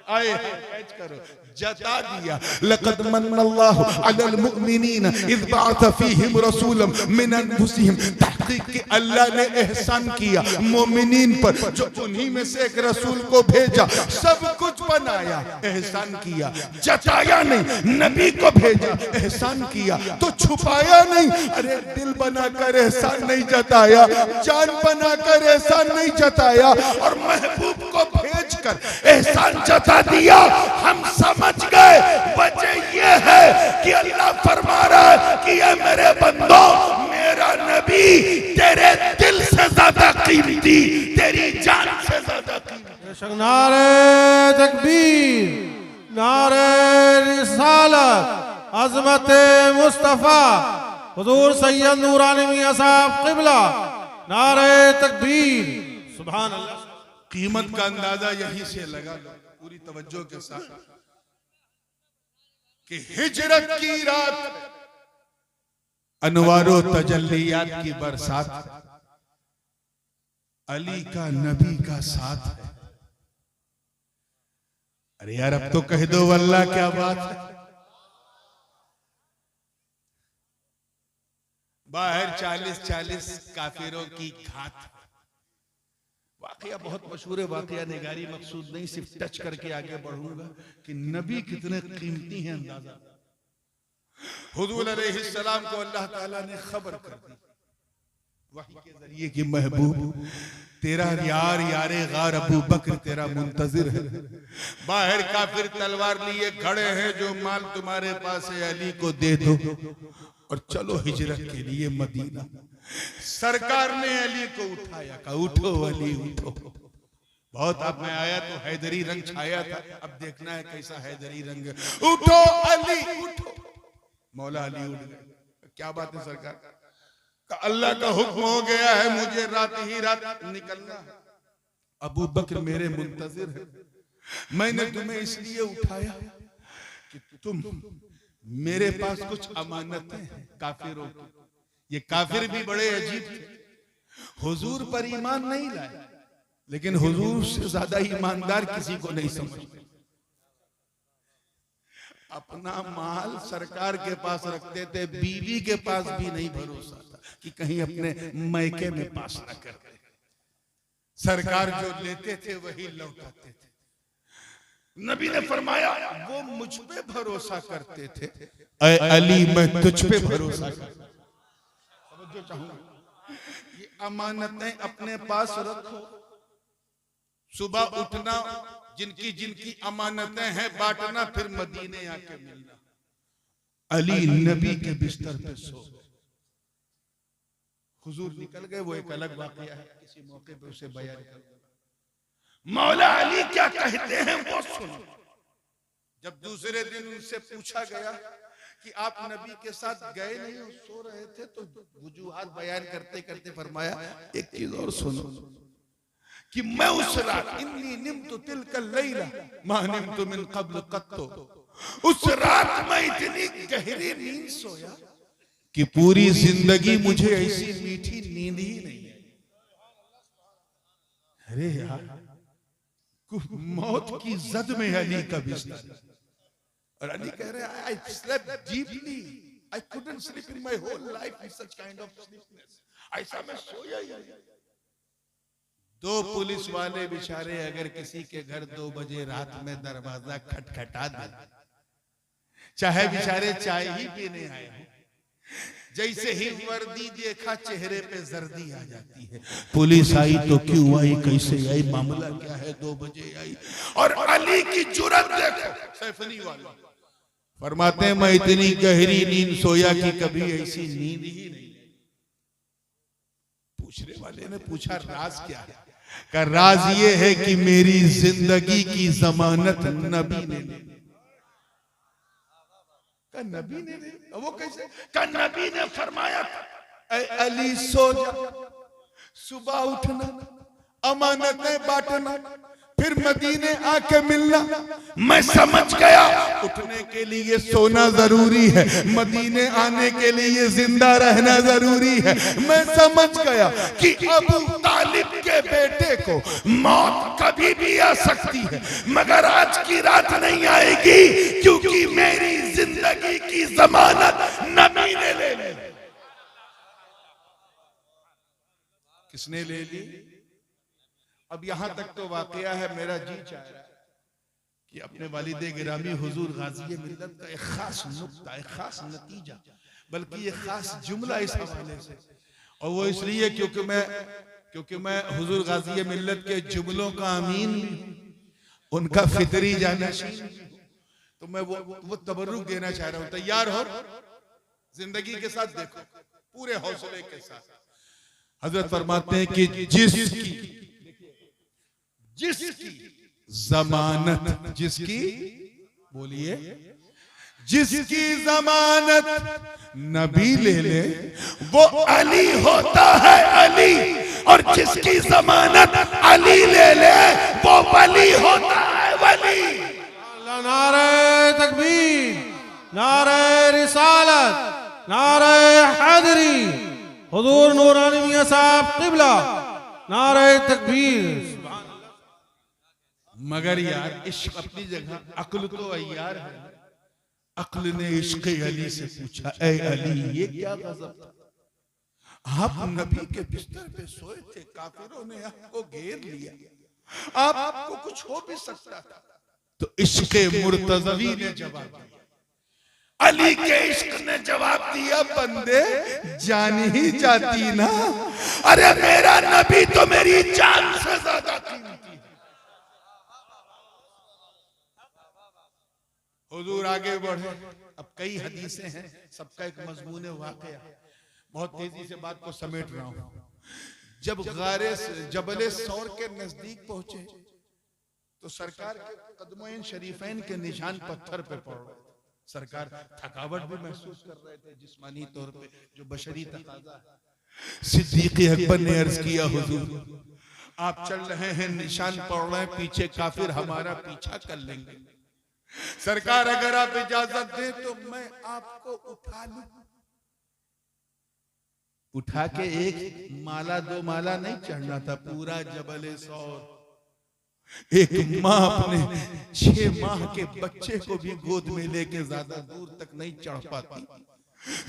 आए कैच करो, जता दिया। लक़द मन्नल्लाहु अलल मुमिनीन इज़ बअथ फ़ीहिम रसूलन मिन अनफुसिहिम। तहक़ीक़ के अल्लाह ने एहसान किया मोमिनीन पर, जो उन्हीं में से एक रसूल को भेजा। सब कुछ बनाया, एहसान किया, जताया नहीं। नबी को भेजा, एहसान किया, तो छुपाया नहीं। अरे दिल बनाकर एहसान नहीं जताया, जान बनाकर एहसान नहीं जताया, और महबूब को भेजकर एहसान जता दिया। हम समझ गए वजह यह है कि अल्लाह फरमा रहा है कि ये मेरे बंदों, मेरा नबी तेरे दिल से ज्यादा कीमती, तेरी जान से ज्यादा कीमती। नारे तकबीर, नारे रिसालत, अज़मत मुस्तफा हुजूर सैयद नूरानी मियां साहब क़िबला, नारे तकबीर, सुभान अल्लाह। कीमत का अंदाजा यहीं से लगा पूरी तवज्जो के साथ कि हिजरत की रात अनवारो तजल्लियात की बरसात, अली का नबी का साथ है। अरे यार अब तो कह दो वल्लाह, क्या बात है। बाहर 40-40 काफिरों की घात। वाकया बहुत मशहूर है, वाकया निगारी मकसूद नहीं, सिर्फ टच करके आगे बढ़ूंगा कि नबी कितने कीमती हैं अंदाजा। हुजूर अलैहिस्सलाम को अल्लाह ताला ने खबर कर दी वही के जरिए कि महबूब तेरा यार यारे गार अबू बकर तेरा मुंतजिर है। बाहर काफिर तलवार लिए खड़े हैं, जो माल तुम्हारे पास है अली को दे दो और चलो हिजरत के लिए मदीना। सरकार ने अली को उठाया, कहा उठो अली उठो। बहुत आप में आया तो हैदरी रंग छाया था, अब देखना है कैसा हैदरी रंग। उठो अली उठो। मौला अली उठ गए। क्या बात है सरकार, का अल्लाह का हुक्म हो गया है, मुझे रात ही रात निकलना है। अबू बकर मेरे मुंतजिर है, मैंने तुम्हें इसलिए उठाया कि तुम मेरे पास कुछ अमानतें हैं काफिरों की। ये काफिर भी बड़े अजीब थे, हुजूर पर ईमान नहीं लाए, लेकिन हुजूर से ज्यादा ईमानदार किसी को नहीं समझते। अपना माल सरकार के पास रखते थे, बीवी के पास भी नहीं भरोसा था कि कहीं अपने मैके में पास न कर दे। सरकार जो लेते थे वही लौटाते थे। नबी ने फरमाया वो मुझ पे भरोसा करते थे, ऐ अली मैं तुझ पे भरोसा करता। समझो चाहूंगा, ये अमानतें अपने पास रखो। सुबह उठना, जिनकी जिनकी अमानतें हैं बांटना, फिर मदीने आके मिलना। अली नबी के बिस्तर पे सो गए, हुजूर निकल गए, वो एक अलग वाकया है, किसी मौके पे उसे बयान कर। मौला अली क्या कहते हैं वो सुनो। जब दूसरे दिन उनसे पूछा गया कि आप नबी के साथ गए नहीं हो, सो रहे थे, तो वजूहात बयान करते करते फरमाया एक चीज और सुनो कि मैं उस रात इन्नी निम्तु तिलकल लैला मा निम्तु मिन क़ब्ल क़त्तो, उस रात में इतनी गहरी नींद सोया कि पूरी जिंदगी मुझे ऐसी मीठी नींद ही नहीं है। अरे यार, मौत की जद में अली का बिस्तर, और अली कह रहे हैं I slept deeply, I couldn't sleep in my whole life in such kind of sleepness. ऐसा मैं सोया ही नहीं। दो पुलिस वाले बेचारे अगर किसी के घर 2 बजे रात में दरवाजा खटखटा दे, चाहे बेचारे चाय ही पीने आए हो, जैसे ही वर्दी देखा चेहरे पे जर्दी आ जाती है। पुलिस आई तो क्यों आई, कैसे आई, मामला क्या है, 2 बजे आई। और अली की जुर्रत देखो, सैफनी वाला फरमाते हैं मैं इतनी गहरी नींद सोया कि कभी ऐसी नींद ही नहीं। पूछने वाले ने पूछा राज क्या है? का राज ये है कि मेरी जिंदगी की जमानत नबी ने ली। नबी ने ली? वो कैसे? का नबी ने फरमाया अली सो जा, सुबह उठना, अमानतें बांटना, फिर मदीने आके मिलना। मैं समझ गया उठने के लिए सोना जरूरी है, मदीने आने के लिए जिंदा रहना जरूरी है। मैं समझ गया कि अबू तालिब के बेटे को मौत कभी भी आ सकती है, मगर आज की रात नहीं आएगी, क्योंकि मेरी जिंदगी की जमानत नबी ने ले ली। किसने ले ली? अब यहां तक तो वाकया है, मेरा जी चाह रहा है कि अपने वालिदे गिरामी हुजूर गाज़ी मिल्लत का एक खास नुक्ता, एक खास नतीजा, बल्कि एक खास जुमला इस हवाले से, और वो इसलिए क्योंकि मैं हुजूर गाज़ी मिल्लत के जुमलों का अमीन भी हूं, उनका फितरी जानशीन, तो मैं वो तबर्रुक देना चाह रहा हूं। तैयार हो? जिंदगी के साथ देखो, पूरे हौसले के साथ। हजरत फरमाते हैं कि जिसकी जमानत, जिसकी, बोलिए, जिसकी जमानत नबी ले ले वो अली होता है अली, और जिसकी जमानत अली ले ले वो वली होता है वली। नारे तकबीर, नारे रिसालत, नारे हैदरी, हुजूर नूरानी मियां साहब क़िबला, नारे तकबीर। मगर यार इश्क अपनी जगह, अक्ल तो अय्यार है। अक्ल ने इश्क अली से पूछा, ऐ अली ये क्या गजब था? आप नबी के बिस्तर पे सोए थे, काफिरों ने आपको घेर लिया, आपको कुछ हो भी सकता था। तो इश्क मुर्तज़वी ने जवाब दिया, अली के इश्क ने जवाब दिया, बंदे जान ही जाती ना, अरे मेरा नबी तो मेरी जान से ज्यादा कीमती है। हुजूर आगे बढ़े। अब कई हदीसें हैं, सबका एक मजमून वाक़या, बहुत तेजी से बात को समेट रहा हूं। जब गारे जबले सौर के नजदीक पहुंचे तो सरकार के कदमों शरीफैन के निशान पत्थर पे पड़ रहे थे। सरकार थकावट भी महसूस कर रहे थे जिस्मानी तौर पे, जो बशरी तकाजा है। सिद्दीक़ अकबर ने अर्ज किया, हुजूर आप चल रहे हैं, निशान पड़ रहे हैं, पीछे काफिर हमारा पीछा कर लेंगे। सरकार अगर आप इजाजत दें तो मैं आपको उठा लूं। उठा के एक माला 2 माला नहीं चढ़ना था, पूरा जबले सौर। एक माँ अपने 6 माह के बच्चे को भी गोद में लेके ज्यादा दूर तक नहीं चढ़ पाती।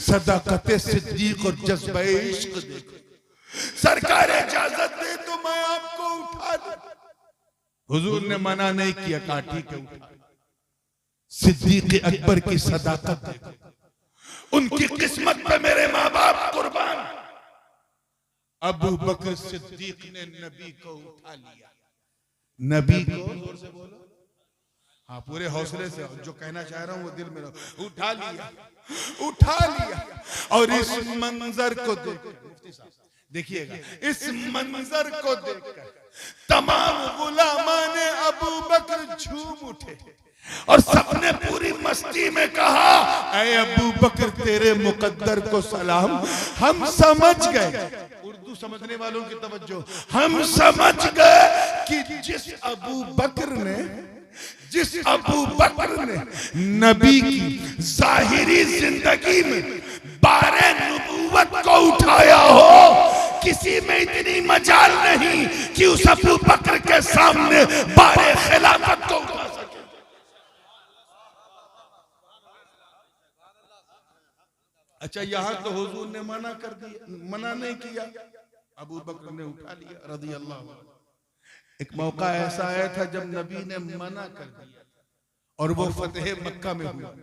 सदाकते सिद्दीक और जज्बे इश्क देखो। सरकार इजाजत दे तो मैं आपको उठा लूं। हुजूर ने मना नहीं किया, कहा ठीक है उठा। सिद्दीक अकबर की सदाकत देखो, उनकी किस्मत पे मेरे माँ बाप कुर्बान। अबू बकर सिद्दीक ने नबी को उठा लिया, नबी को जोर से बोलो, हाँ पूरे हौसले से, जो कहना चाह रहा हूं वो दिल में रहो, उठा लिया, उठा लिया। और इस मंजर को देखिएगा, इस मंजर को देखकर तमाम गुलामा ने अबू बकर झूम उठे और सबने पूरी मस्ती में कहा, ऐ अबू बकर तेरे मुकद्दर को सलाम, हम समझ गए। उर्दू समझने वालों की तवज्जो, हम समझ गए कि जिस अबू बकर ने नबी की जाहिरी जिंदगी में बारे नबूवत को उठाया हो, किसी में इतनी मजाल नहीं कि उस अबू बकर के सामने बारे खिलाफत को उठा सके। अच्छा, यहां तो हुजूर ने मना कर दिया, मना नहीं किया, अबू बकर ने उठा लिया रज़ी अल्लाह अन्हु। एक मौका ऐसा आया था जब नबी ने मना कर दिया और वो फतेह मक्का में हुआ,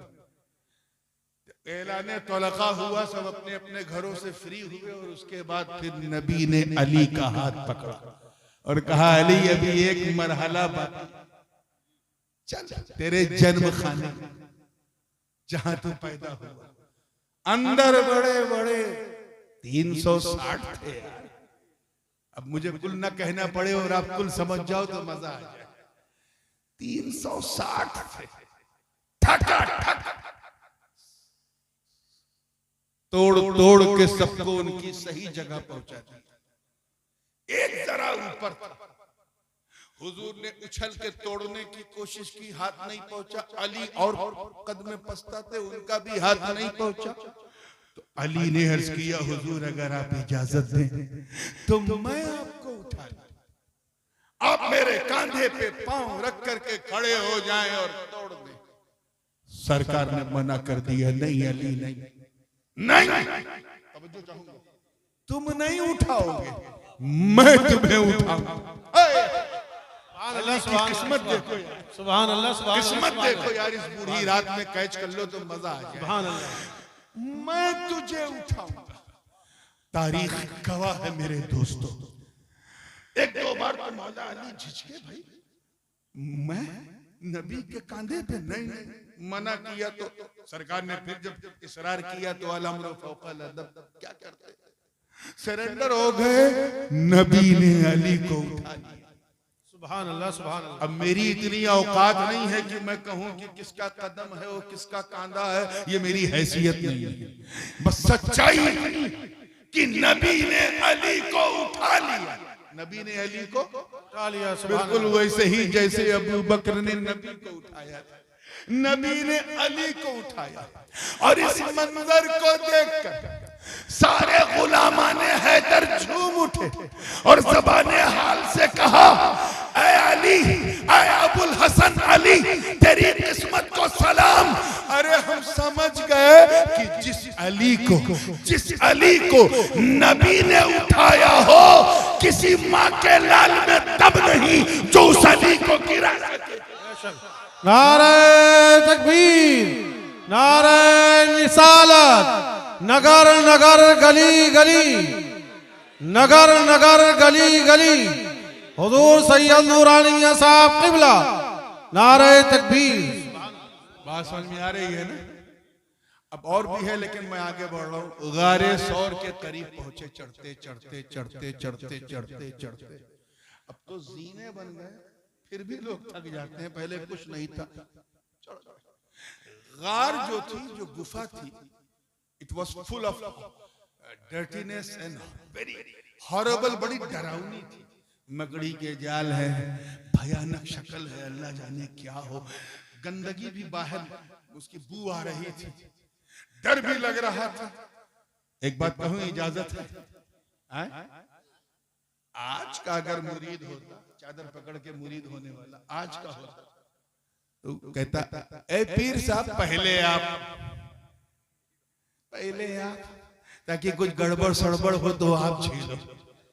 ऐलाने तौलका हुआ, सब अपने अपने घरों से फ्री हुए और उसके बाद फिर नबी ने अली का हाथ पकड़ा और कहा, अली अभी एक मरहला बाकी, चल तेरे जन्म खाने जहां तू पैदा हुआ, अंदर बड़े बड़े 360 थे यार। अब मुझे कुल ना कहना पड़े और आप कुल समझ जाओ तो मजा आ जाए। 360 थे, ठका ठक, तोड़ तोड़ के सबको उनकी सही जगह पहुंचा दिया। एक जरा ऊपर था, हुजूर ने उछल के तोड़ने की कोशिश की, हाथ नहीं पहुंचा। अली और कद में पछता थे, उनका भी हाथ नहीं पहुंचा। तो अली ने अर्ज किया, हुजूर अगर आप इजाजत दें तो मैं आपको उठा लूं, आप मेरे कांधे पे पांव रख करके खड़े हो जाएं और तोड़ दें। सरकार ने मना कर दिया, नहीं अली नहीं, तवज्जो चाहूंगा, तुम नहीं उठाओगे, मैं तुम्हें उठाऊंगा। किस्मत देखो यार, सुभान अल्लाह, किस्मत देखो यार, इस बूढ़ी रात में कैच कर लो तो मजा आ जाए। सुभान अल्लाह, मैं तुझे उठाऊंगा। तारीख गवाह है मेरे दोस्तों, एक दो बार तो मौला अली झिझके, भाई मैं नबी के कांधे पे नहीं, मना किया तो सरकार ने फिर जब इसरार किया तो अल-अम्र फौकल अदब, क्या करते, सरेंडर हो गए, नबी ने अली को उठा लिया। सुभान अल्लाह, सुभान अल्लाह। अब मेरी इतनी औकात नहीं है कि मैं कहूं कि किसका कदम है और किसका कांधा है, ये मेरी हैसियत नहीं है। बस सच्चाई कि नबी ने अली को उठा लिया, नबी ने अली को उठा लिया, बिल्कुल वैसे ही जैसे अबू बकर ने नबी को उठाया था, नबी ने अली को उठाया। और इस मंजर को देखकर सारे गुलामा ने हैदर झूम उठे और ज़बाने हाल से कहा, ऐ अली, ऐ अबुल हसन अली, तेरी किस्मत को सलाम। अरे हम समझ गए कि जिस अली को नबी ने उठाया हो, किसी माँ के लाल में तब नहीं जो उस अली को गिरा सके। नारे तकबीर, नारे रिसालत, नगर नगर गली गली, नगर नगर गली गली, हुजूर सैयद नूरानी साहब क़िबला, नारे तकबीर। बात समझ में आ रही है ना? अब और भी है लेकिन मैं आगे बढ़ रहा हूँ। गारे सौर के करीब पहुंचे, चढ़ते चढ़ते चढ़ते चढ़ते चढ़ते चढ़ते, अब तो जीने बन गए, फिर भी लोग थक जाते हैं, पहले कुछ नहीं था। गार जो थी, जो गुफा थी, it was full of dirtiness and very horrible, बड़ी डरावनी थी। मकड़ी के जाल है, भयानक शक्ल है, अल्लाह जाने क्या हो, गंदगी भी बाहर उसकी बू आ रही थी, डर भी लग रहा था। एक बात कहूं, इजाजत है, आज का अगर मुरीद होता, चादर पकड़ के मुरीद होने वाला आज का होता तो कहता, ए पीर साहब पहले आप, ताकि कुछ गड़बड़ सड़बड़ हो तो आप छीलो,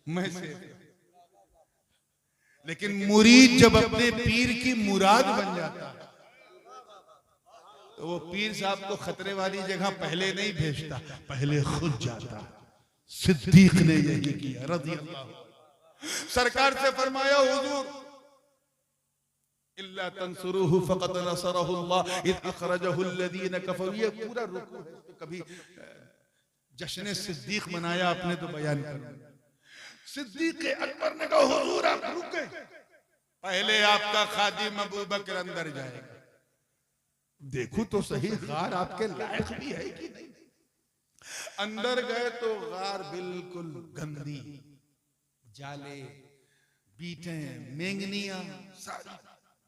मैं से। लेकिन मुरीद जब अपने पीर की मुराद बन जाता है तो वो पीर साहब को खतरे वाली जगह पहले नहीं भेजता, पहले खुद जाता है। सिद्दीक ने यही किया रज़ी अल्लाह। सरकार से फरमाया हुजूर इल्ला तंसुरूहु फक़द नसरहु अल्लाह इज़ अख़रजहु अल्लज़ीना कफ़रू। ये पूरा रुकू है, तो कभी जश्न सिद्दीक मनाया आपने तो बयान कर। सिद्दीक अकबर ने कहा हुजूर आप रुके, पहले आपका खादिम अबू बकर अंदर जाएगा, देखो तो सही गार आपके लायक भी है कि नहीं। अंदर गए तो गार बिल्कुल गंदी, जाले, बीटे, मेंगनियां, सारी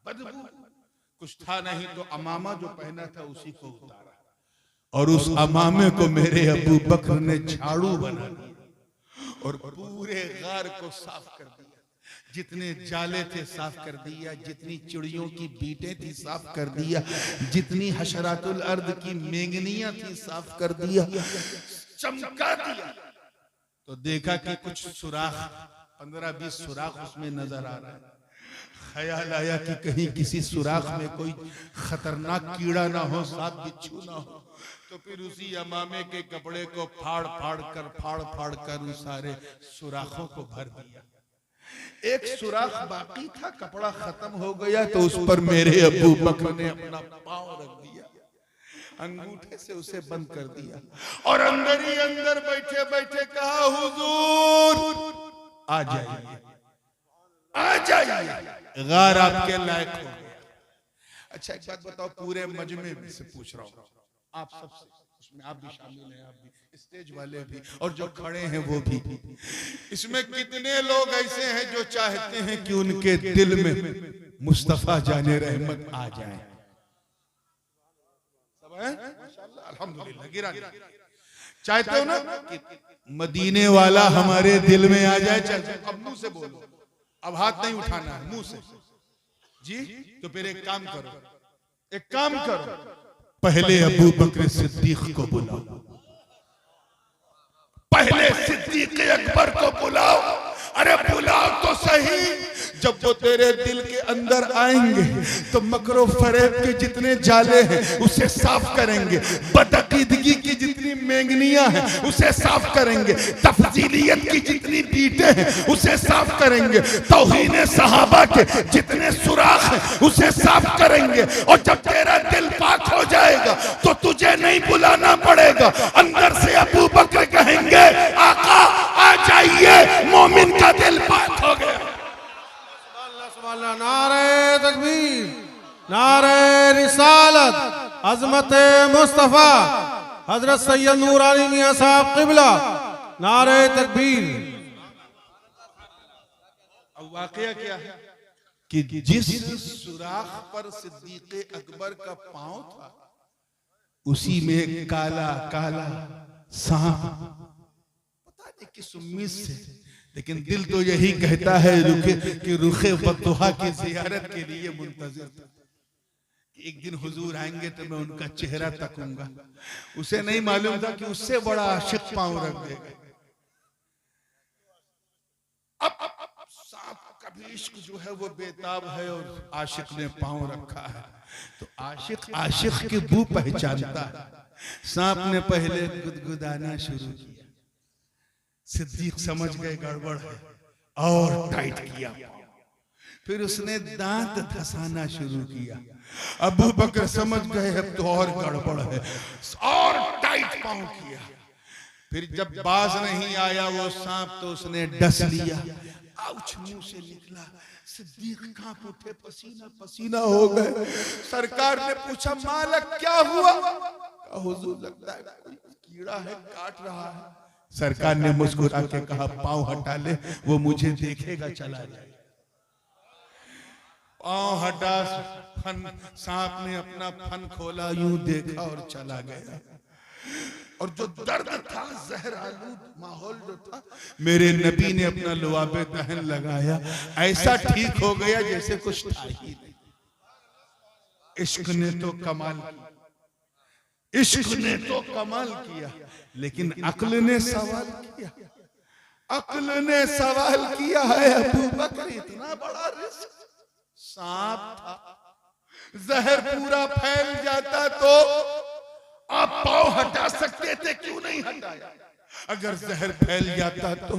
बदबू, कुछ था नहीं तो अमामा जो पहना था उसी को उतारा और उस अमामे को मेरे अबू बकर ने झाड़ू बना दिया और पूरे गार को साफ कर दिया। जितने जाले थे साफ कर दिया, जितनी चिड़ियों की बीटें थी साफ कर दिया, जितनी हशरातुल अर्द की मेंगनियां थी साफ कर दिया, चमका दिया। तो देखा कि कुछ सुराख 15-20 सुराख उसमें नजर आ रहा है। ख्याल आया कि कहीं किसी सुराख में कोई खतरनाक कीड़ा ना हो, सांप बिच्छू ना हो। तो फिर उसी अमामे के कपड़े को फाड़ फाड़ कर उस सारे सुराखों को भर दिया। एक सुराख बाकी था, कपड़ा खत्म हो गया तो उस पर मेरे अबू बकर ने अपना पांव रख दिया, अंगूठे से उसे बंद कर दिया और अंदर ही अंदर बैठे बैठे कहा हुजूर आ जाइए, आ जाइए, गार आपके लायक हो गया। अच्छा एक बात बताओ, पूरे मजमे में से पूछ रहा हूँ आप सबसे, उसमें आप भी शामिल हैं, आप भी, स्टेज वाले भी और जो खड़े हैं वो भी, इसमें कितने लोग ऐसे हैं जो चाहते हैं कि उनके दिल में मुस्तफा जाने रहमत आ जाए? सब है माशाअल्लाह, अल्हम्दुलिल्लाह। गिरा चाहते हो ना कि मदीने वाला हमारे दिल में आ जाए? चाहते अब मुंह से बोलो, अब हाथ नहीं उठाना है, मुंह से जी। तो फिर एक काम करो, एक काम करो, पहले अबू बकर सिद्दीक को बुलाओ, पहले सिद्दीक अकबर को बुलाओ। अरे बुलाओ तो सही, जब वो तेरे दिल के अंदर आएंगे तो मकरो फरेब के जितने जाले हैं उसे साफ करेंगे, बदअकीदगी की जितनी मेंगनियां हैं उसे साफ करेंगे, तफजीलियत की जितनी बीटें हैं उसे साफ करेंगे, तौहीन सहाबा के जितने सुराख हैं उसे साफ करेंगे। और जब तेरा दिल पाक हो जाएगा तो तुझे नहीं बुलाना पड़ेगा, अंदर से अबू बकर कहेंगे आका आ जाइए, मोमिन का दिल पाक हो गया। नारे तकबीर, नारे रिसालत, अजमत मुस्तफा हजरत सैयद नूरानी मियां साहब क़िबला, नारे तकबीर। अब वाकया क्या है कि जिस सुराख पर सिद्दीक अकबर का पांव था उसी में काला काला सांप, पता नहीं किस उम्मीद से, लेकिन दिल तो यही कहता है कि रुखे बद्दुहा की जियारत के लिए मुंतजिर था। एक दिन हुजूर आएंगे तो मैं उनका चेहरा तकूंगा। उसे नहीं मालूम था कि उससे बड़ा आशिक पांव रख देगा। अब सांप का भी इश्क जो है वो बेताब है और आशिक ने पांव रखा है तो आशिक आशिक की बू पहचानता है। सांप ने पहले गुदगुदाना शुरू किया, सिद्दीक समझ गए गड़बड़ है और टाइट किया, फिर उसने दांत धसाना शुरू किया। अबू बकर समझ गए अब तो और गड़बड़ है और टाइट पांव किया। फिर जब बाज नहीं आया वो सांप तो उसने डस लिया, आउच मुंह से निकला। सिद्दीक कांप उठे, पसीना पसीना हो गए। सरकार ने पूछा मालक क्या हुआ? हुजूर लगता है कोई कीड़ा है काट रहा है। सरकार ने मुस्कुरा के कहा पांव हटा ले, वो मुझे देखेगा चला जाए। पांव हटा, फन सांप ने अपना फन खोला, यूं देखा और चला गया। और जो दर्द था, जहर आलूद माहौल जो था, मेरे नबी ने अपना लुआबे दहन लगाया, ऐसा ठीक हो गया जैसे कुछ था ही नहीं। इश्क ने तो कमाल किया, इश्क ने तो कमाल किया, लेकिन अक्ल ने सवाल किया। अक्ल ने सवाल किया है अबू बकर इतना बड़ा रिस्क, सांप था, जहर पूरा फैल जाता तो आप पाँव हटा सकते थे, क्यों नहीं हटाया? अगर जहर फैल जाता तो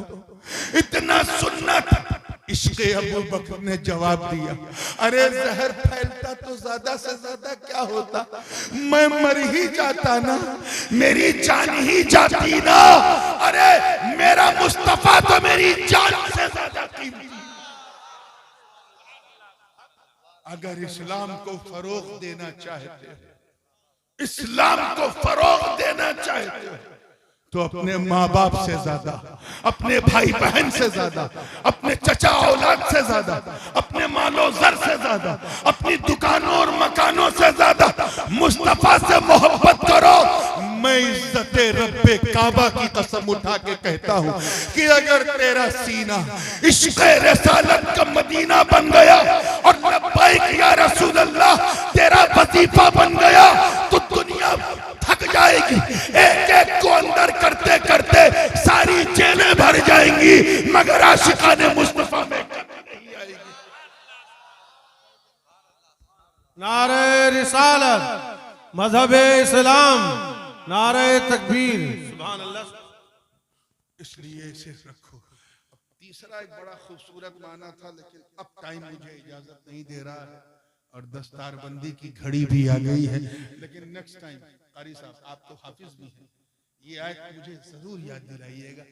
इतना सुनना था। इश्क़े अबू बकर ने जवाब दिया, अरे जहर फैलता तो ज्यादा से ज्यादा क्या होता, मैं मर ही जाता ना, मेरी जान ही जाती ना। अरे मेरा मुस्तफा तो मेरी जान से ज्यादा कीमती। अगर इस्लाम को फरोग देना चाहते हो, इस्लाम को फरोग देना चाहते हो, तो अपने माँ बाप से ज्यादा, अपने भाई बहन से ज्यादा, अपने चचा औलाद से ज्यादा, अपने मालो जर से ज्यादा, अपनी दुकानों और मकानों से ज्यादा मुस्तफा से मोहब्बत करो। मैं इज्जते रब्बे काबा की कसम उठा के कहता हूँ कि अगर तेरा सीना इश्क़े रिसालत का मदीना बन गया और लब्बैक या रसूल अल्लाह तेरा वजीफा बन गया तो दुनिया थक जाएगी। एक एक को अंदर करते करते सारी जेलें भर जाएंगी, मगर आशिकाने मुस्तफा में नहीं आएगी। नारे रिसालत, मजहबे इस्लाम, नारे तकबीर, सुभान अल्लाह। इसलिए इसे रखो। अब तीसरा एक बड़ा खूबसूरत माना था, लेकिन अब टाइम मुझे इजाजत नहीं दे रहा है और दस्तारबंदी की घड़ी भी आ गई है, लेकिन नेक्स्ट टाइम कारी साहब आप तो हाफिज भी हैं, ये आयत मुझे जरूर याद दिलाइएगा।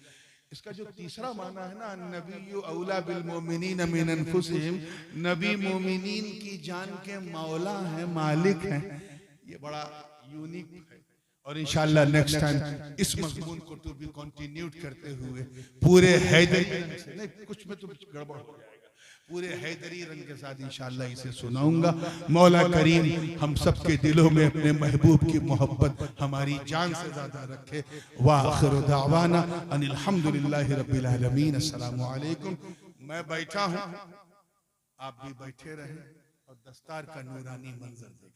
इसका जो तीसरा माना है ना, नबी औला बिल मोमिनीन मिन अनफुसिहिम, नबी मोमिनीन की जान के मौला हैं, मालिक हैं, ये बड़ा यूनिक है। और इंशाअल्लाह नेक्स्ट टाइम इस मजमून को तो भी कंटिन्यूट करते हुए पूरे हैदरी रंग से, नहीं कुछ में तो गड़बड़ हो जाएगा, पूरे हैदरी रंग के साथ इंशाअल्लाह इसे सुनाऊंगा। मौला करीम हम सब के दिलों में अपने महबूब की मोहब्बत हमारी जान से ज्यादा रखे। व आखिरु दावाना अनिल हम्दुलिल्लाहि रब्बिल आलमीन। अस्सलामु अलैकुम। मैं बैठा हूँ, आप भी बैठे रहें और दस्तार का नूरानी मंजर देखें।